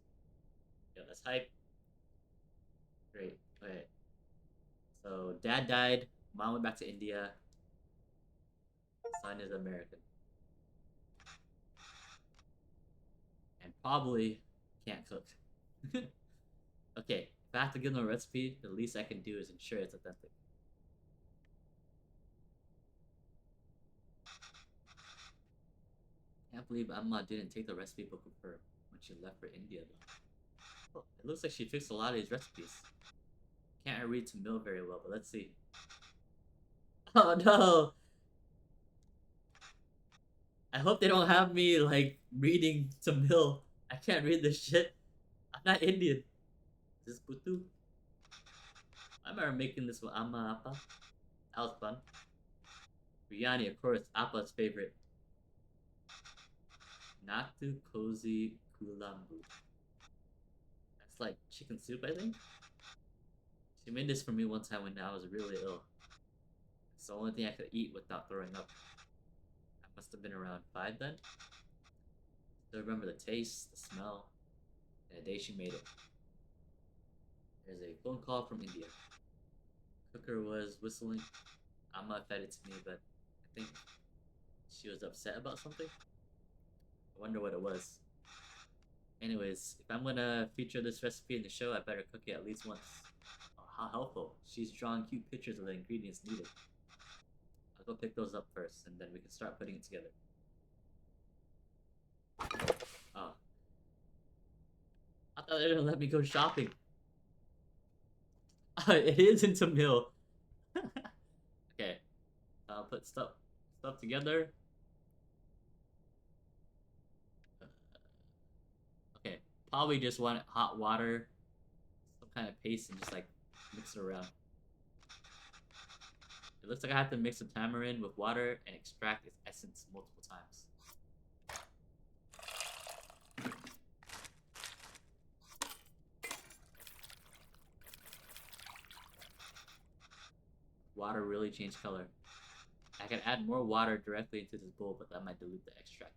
Yo, that's hype. Great. Okay. So dad died, mom went back to India, son is American. And probably can't cook. Okay, if I have to give them a recipe, the least I can do is ensure it's authentic. Can't believe Amma didn't take the recipe book with her when she left for India, though. Oh, it looks like she fixed a lot of these recipes. Can't read to mill very well, but let's see. Oh no! I hope they don't have me like reading to mill. I can't read this shit. I'm not Indian. Is this Butu? I remember making this with Amma Appa. That was fun. Biryani, of course, Appa's favorite. Naktu Cozy Kulambu. That's like chicken soup, I think? She made this for me one time when I was really ill. It's the only thing I could eat without throwing up. I must have been around 5 then. Still remember the taste, the smell, and the day she made it. There's a phone call from India. Cooker was whistling. Amma fed it to me, but I think she was upset about something. I wonder what it was. Anyways, if I'm gonna feature this recipe in the show, I better cook it at least once. Oh, how helpful. She's drawn cute pictures of the ingredients needed. I'll go pick those up first, and then we can start putting it together. Oh. I thought they were gonna let me go shopping. It is into mill. Okay. I'll put stuff together. Okay. Probably just want hot water, some kind of paste, and just like mix it around. It looks like I have to mix the tamarind with water and extract its essence multiple times. Water really changed color. I can add more water directly into this bowl, but that might dilute the extract.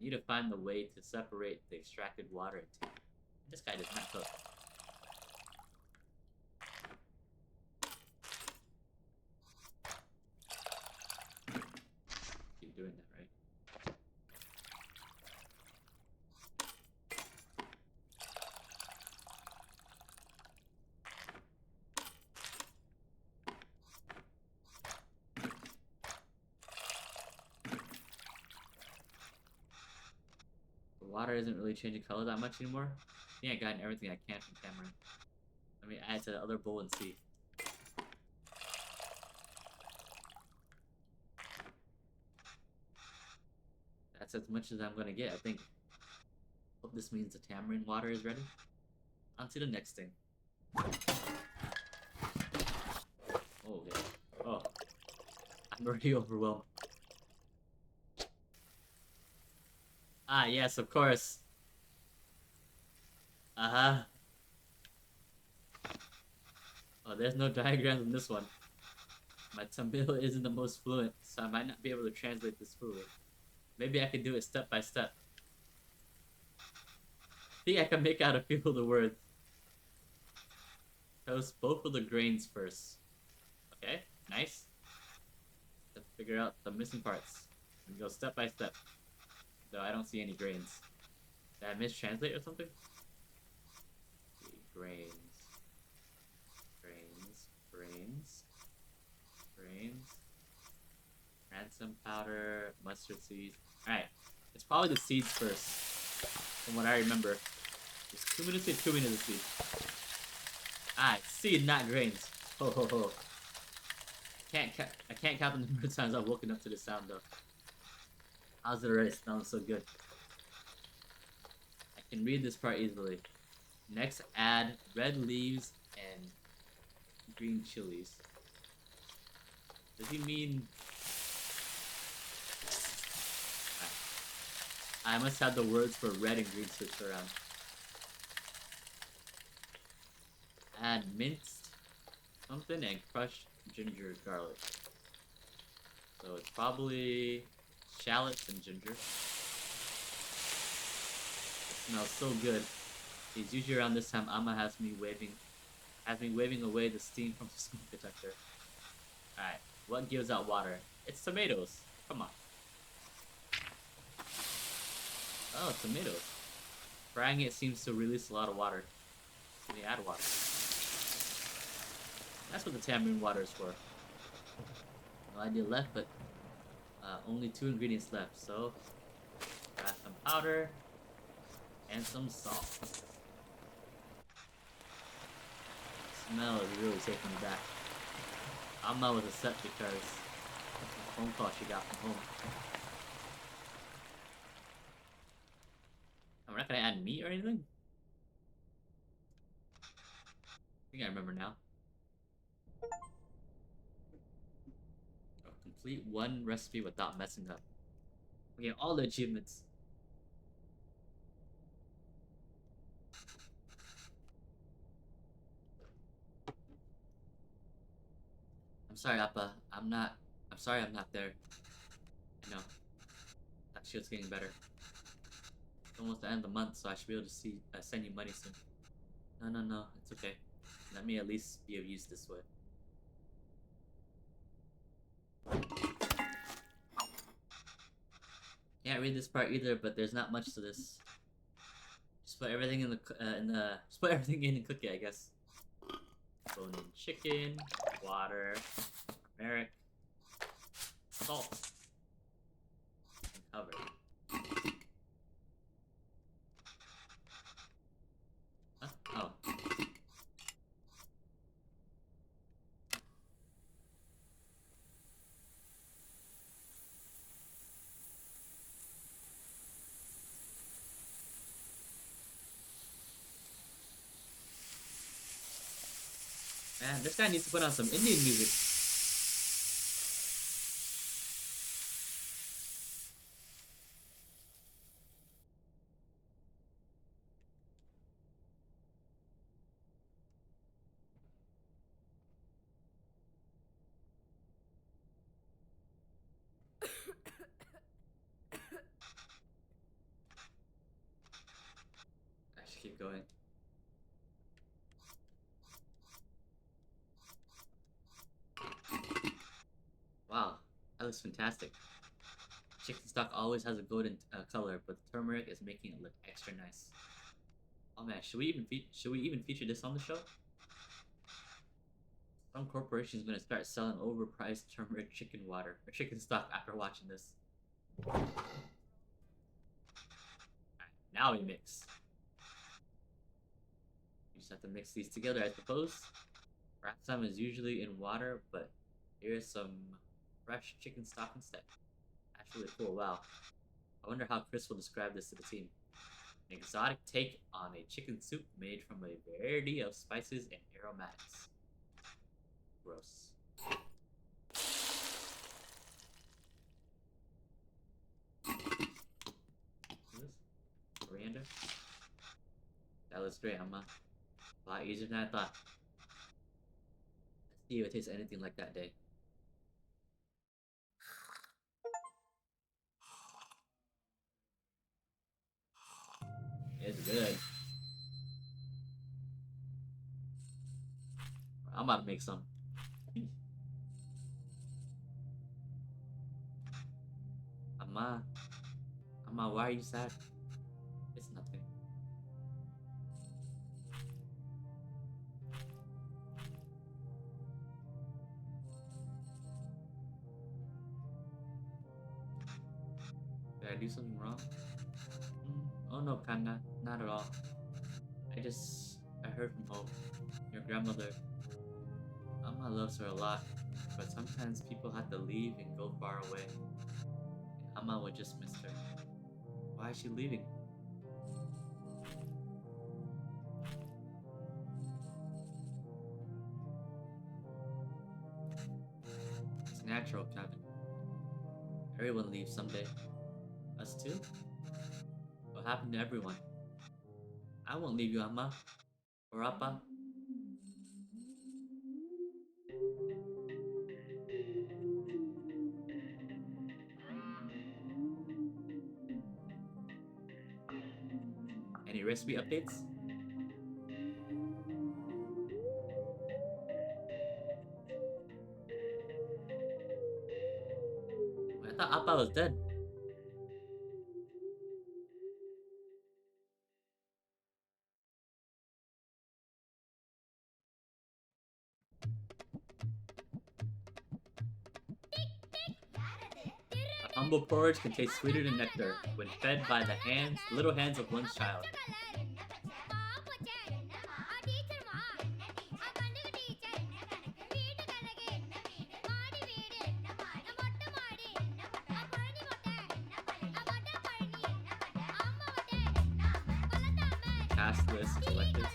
I need to find the way to separate the extracted water into. This guy does not cook. Keep doing that, right? The water isn't really changing color that much anymore. I think I gotten everything I can from tamarind. Let me add to the other bowl and see. That's as much as I'm gonna get, I think. Hope this means the tamarind water is ready. On to the next thing. Oh, okay. Oh. I'm already overwhelmed. Ah, yes, of course. Uh-huh. Oh, there's no diagrams in this one. My Tamil isn't the most fluent, so I might not be able to translate this fully. Maybe I can do it step by step. I think I can make out a few of the words. Toast both of the grains first. Okay, nice. Let's figure out the missing parts. And go step by step. Though I don't see any grains. Did I mistranslate or something? Grains. Grains. Ransom powder, mustard seeds. Alright, it's probably the seeds first. From what I remember. There's too many of the seeds. Ah, it's seed, not grains. Ho ho ho. I can't count the number of times I've woken up to this sound though. How's it already smelling so good? I can read this part easily. Next, add red leaves and green chilies. Does he mean... I must have the words for red and green switched around. Add minced something and crushed ginger garlic. So it's probably shallots and ginger. It smells so good. It's usually around this time Amma has me waving away the steam from the smoke detector. Alright, what gives out water? It's tomatoes. Come on. Oh, tomatoes. Frying it seems to release a lot of water. Let me add water. That's what the tamarind water is for. No idea left, but only 2 ingredients left. So, add some powder And some salt. Smell is really taking me back. Amma was upset because of the phone call she got from home. We're not gonna add meat or anything? I think I remember now. Complete one recipe without messing up. We get all the achievements. I'm sorry, Appa. I'm sorry I'm not there. I know. That shit's getting better. It's almost the end of the month, so I should be able to send you money soon. No. It's okay. Let me at least be of use this way. Can't read this part either, but there's not much to this. Just put everything in just put everything in and cook it, I guess. Bone in chicken, water, turmeric, salt, and cover. Huh? Oh. Man, this guy needs to put on some Indian music. I should keep going. Wow, that looks fantastic. Chicken stock always has a golden color, but the turmeric is making it look extra nice. Oh man, should we even feature this on the show? Some corporation's gonna start selling overpriced turmeric chicken water or chicken stock after watching this. Alright, now we mix. You just have to mix these together, I suppose. Rat salmon is usually in water, but here's some fresh chicken stock instead. That's really cool. Wow. I wonder how Chris will describe this to the team. An exotic take on a chicken soup made from a variety of spices and aromatics. Gross. What is this? Coriander? That looks great, Amma. A lot easier than I thought. Let's see if it tastes anything like that day. It's good. I'm about to make some. Amma. Amma, why are you sad? It's nothing. Did I do something wrong? Oh no, Kanda. Not at all. I heard from home. Your grandmother. Amma loves her a lot, but sometimes people have to leave and go far away. And Amma would just miss her. Why is she leaving? It's natural, Kevin. Everyone leaves someday. Us too? What happened to everyone? I won't leave you, Amma. Or Appa. Any recipe updates? I thought Appa was dead. I Humble porridge can taste sweeter than nectar when fed by the little hands of one's child. Task list selected.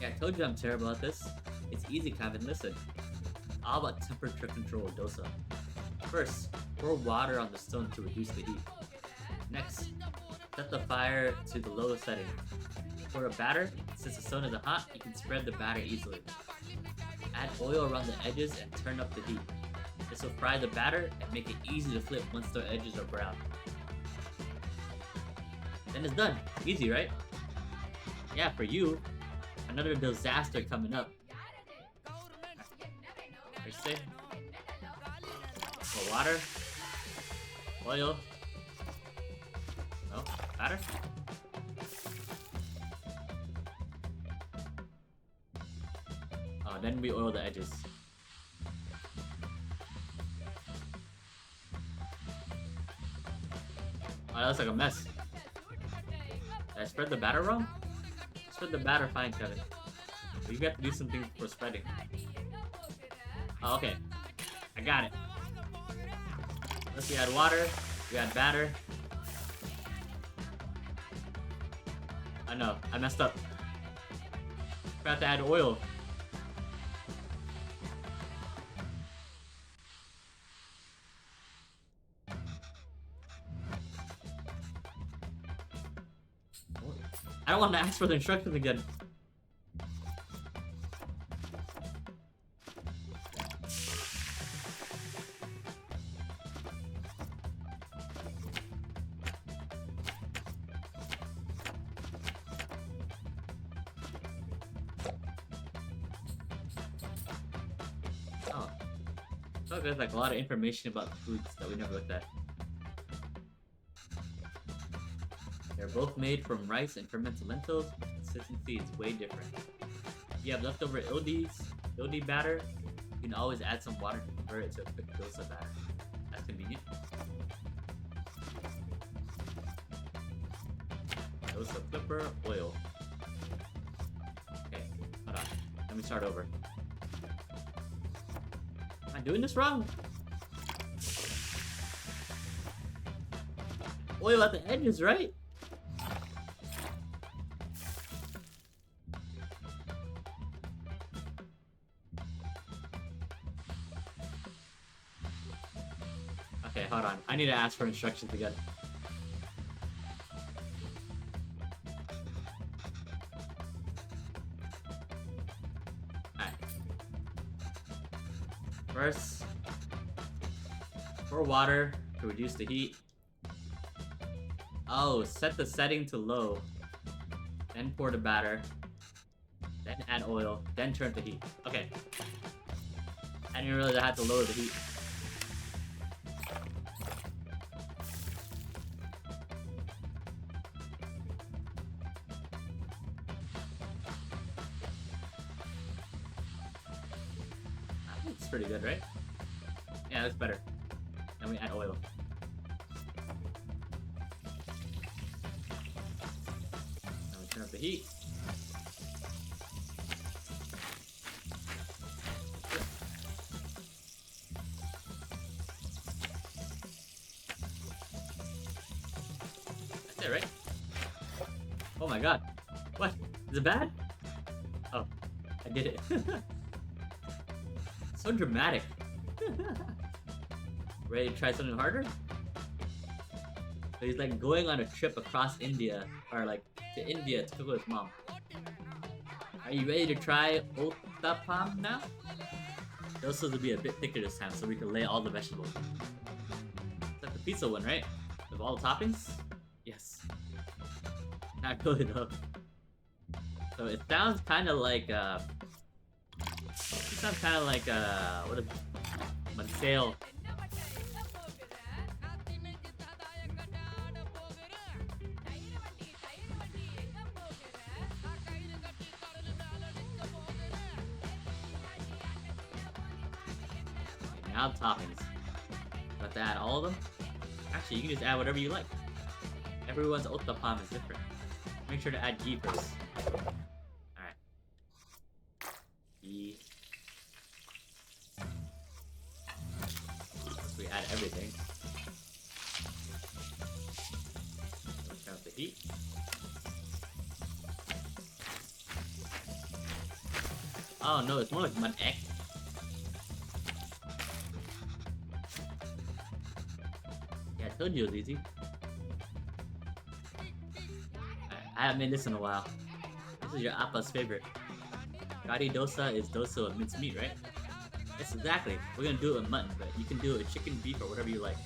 Yeah, I told you I'm terrible at this. It's easy, Kevin, listen. All about temperature control, dosa. First, pour water on the stone to reduce the heat. Next, set the fire to the lowest setting. For a batter, since the stone isn't hot, you can spread the batter easily. Add oil around the edges and turn up the heat. This will fry the batter and make it easy to flip once the edges are brown. Then it's done. Easy, right? Yeah, for you. Another disaster coming up. Let's see. More water. Oil. No, batter. Oh, then we oil the edges. Oh, that looks like a mess. Did I spread the batter wrong? Spread the batter fine, Kevin. But you have to do something for spreading. Oh, okay. I got it. Let's see, add water. We add batter. I know, I messed up. Forgot to add oil. I don't want to ask for the instructions again. Oh. So there's like a lot of information about the foods that we never looked at. They're both made from rice and fermented lentils, but the consistency is way different. If you have leftover ildi batter, you can always add some water to convert it to a quick dosa batter. That's convenient. Dosa flipper, oil. Okay, hold on. Let me start over. Am I doing this wrong? Oil at the edges, right? Okay, hold on. I need to ask for instructions again. Alright. First, pour water to reduce the heat. Oh, set the setting to low. Then pour the batter. Then add oil. Then turn to heat. Okay. I didn't realize I had to lower the heat. That's pretty good, right? Yeah, that's better. Then we add oil. Now we turn up the heat. That's it, right? Oh my god. What? Is it bad? Oh, I did it. So dramatic. Ready to try something harder? So he's like going on a trip across India, or like to India to cook with his mom. Are you ready to try uttapam now? Those will be a bit thicker this time so we can lay all the vegetables. It's like the pizza one, right? With all the toppings? Yes. Not really though. So it sounds kind of like what is Mansale? Now the toppings. Got to add all of them? Actually, you can just add whatever you like. Everyone's ottapam is different. Make sure to add ghee first. Alright. Ghee. So we add everything. Turn up the heat. Oh no, it's more like mud egg. Yeah, I told you it was easy. I haven't made this in a while. This is your appa's favorite. Kari dosa is dosa with minced meat, right? Yes, exactly. We're gonna do it with mutton, but you can do it with chicken, beef, or whatever you like.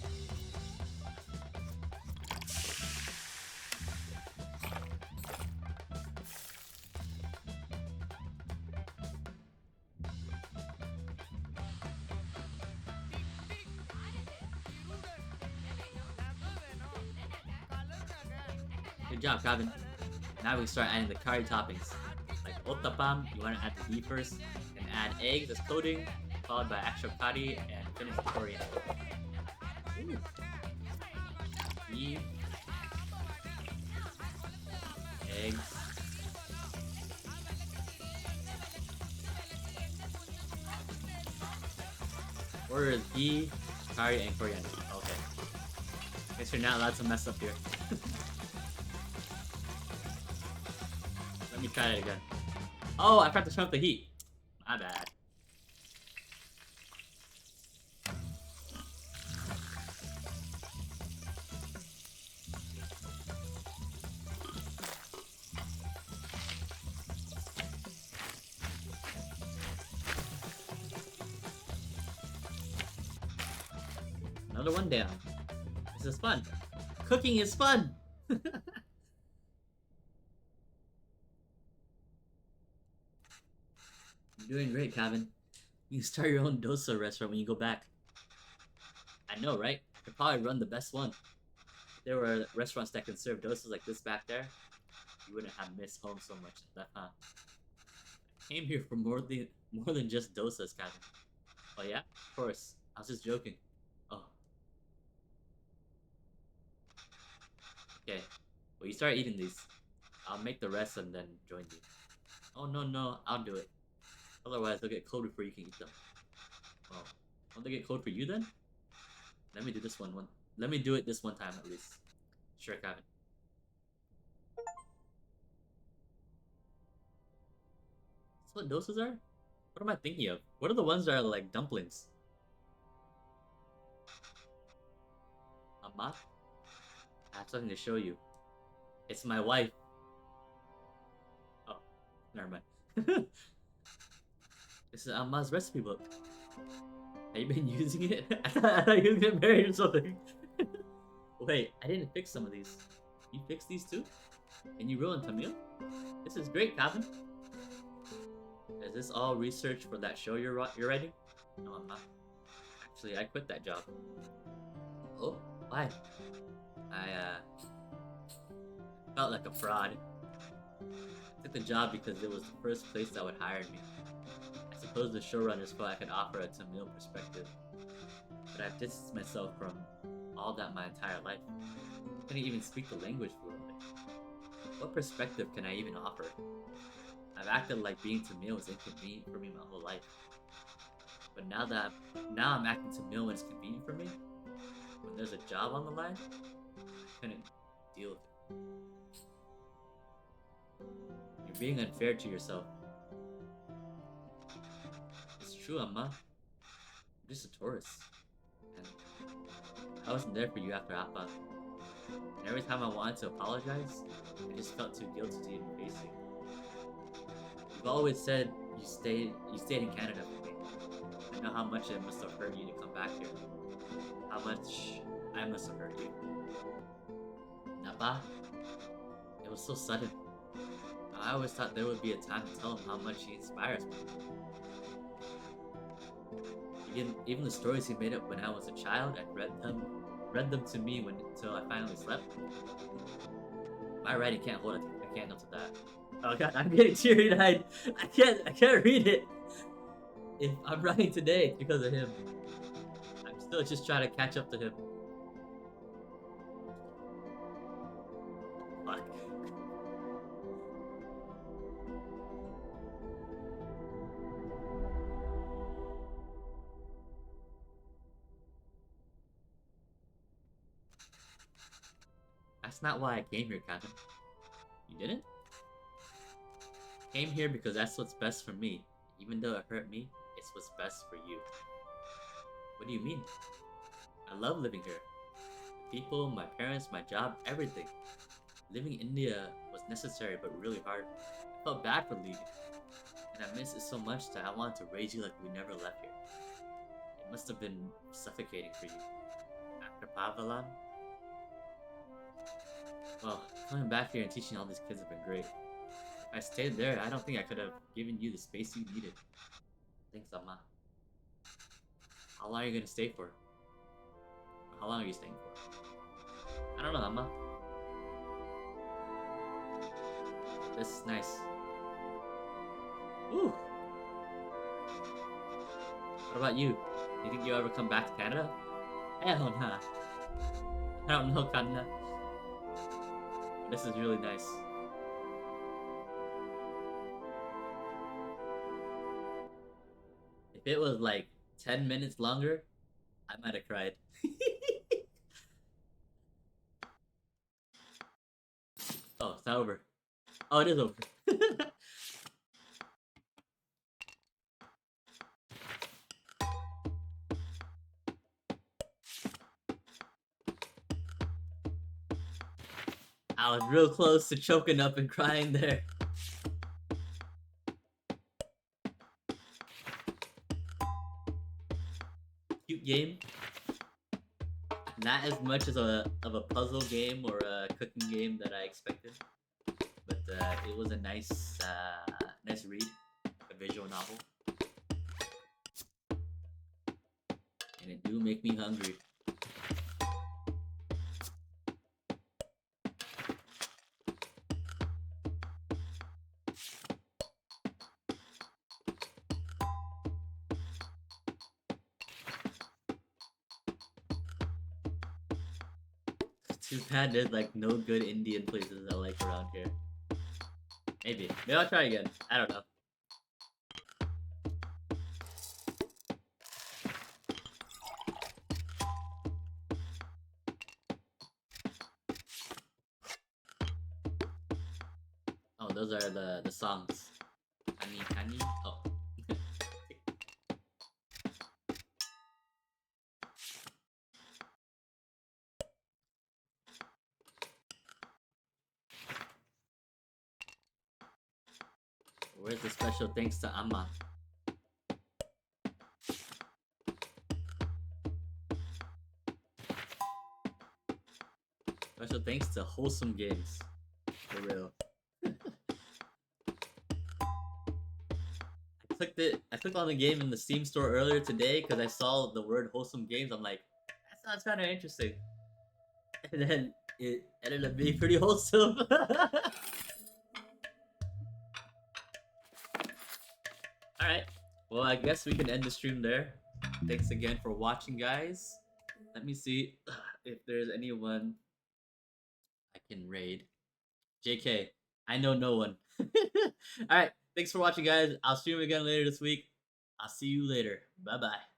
Good job, Kevin. Now we can start adding the curry toppings. Like ottapam, you want to add the ghee first, and add eggs as coating, followed by extra curry, and finish with coriander. Ooh. Ghee. Eggs. Order is ghee, curry, and coriander. Okay. Guess you're not allowed to mess up here. Let me try it again. Oh, I forgot to turn up the heat. My bad. Another one down. This is fun. Cooking is fun! You're doing great, Kevin. You can start your own dosa restaurant when you go back. I know, right? I could probably run the best one. If there were restaurants that can serve dosas like this back there, you wouldn't have missed home so much. That, huh? I came here for more than just dosas, Kevin. Oh yeah? Of course. I was just joking. Oh. Okay. Well, you start eating these. I'll make the rest and then join you. Oh no, I'll do it. Otherwise, they'll get cold before you can eat them. Oh, won't they get cold for you then? Let me do this one. Let me do it this one time at least. Sure, Kevin. That's what dosas are? What am I thinking of? What are the ones that are like dumplings? Amma? I have something to show you. It's my wife. Oh, never mind. This is Amma's recipe book. Have you been using it? I thought you were getting married or something. Wait, I didn't fix some of these. You fixed these too? And you ruined Tamil? This is great, Kevin. Is this all research for that show you're writing? No, I'm not. Actually, I quit that job. Oh, why? I felt like a fraud. I took the job because it was the first place that would hire me. I suppose the showrunners thought I could offer a Tamil perspective, but I've distanced myself from all that my entire life. I couldn't even speak the language fluently. What perspective can I even offer? I've acted like being Tamil was inconvenient for me my whole life. But now I'm acting Tamil when it's convenient for me, when there's a job on the line, I couldn't deal with it. You're being unfair to yourself. It's true, Amma. I'm just a tourist. And I wasn't there for you after Appa. And every time I wanted to apologize, I just felt too guilty to even face you. You've always said you stayed in Canada for me. I know how much it must have hurt you to come back here. How much I must have hurt you. Napa, it was so sudden. I always thought there would be a time to tell him how much he inspires me. Even the stories he made up when I was a child and read them to me until I finally slept. My writing can't hold a candle to that. Oh god, I'm getting teary-eyed. I can't read it. If I'm writing today, it's because of him. Still just try to catch up to him. Fuck. That's not why I came here, Captain. You didn't? Came here because that's what's best for me. Even though it hurt me, it's what's best for you. What do you mean? I love living here. The people, my parents, my job, everything. Living in India was necessary but really hard. I felt bad for leaving. And I miss it so much that I wanted to raise you like we never left here. It must have been suffocating for you. After Pavalan? Well, coming back here and teaching all these kids have been great. If I stayed there, I don't think I could have given you the space you needed. Thanks, Amma. How long are you gonna stay for? How long are you staying for? I don't know, Amma. This is nice. Ooh! What about you? Do you think you'll ever come back to Canada? Hell nah. I don't know, Canada. This is really nice. If it was like 10 minutes longer, I might have cried. Oh, it's not over. Oh, it is over. I was real close to choking up and crying there. Cute game. Not as much as of a puzzle game or a cooking game that I expected, but it was a nice nice read, a visual novel, and it do make me hungry. Too bad there's like no good Indian places I like around here. Maybe I'll try again. I don't know. Oh, those are the songs. Honey. Oh. Where's the special thanks to Amma? Special thanks to Wholesome Games. For real. I clicked on the game in the Steam store earlier today because I saw the word Wholesome Games. I'm like, that sounds kind of interesting. And then it ended up being pretty wholesome. Alright. Well, I guess we can end the stream there. Thanks again for watching, guys. Let me see if there's anyone I can raid. JK, I know no one. Alright, thanks for watching, guys. I'll stream again later this week. I'll see you later. Bye-bye.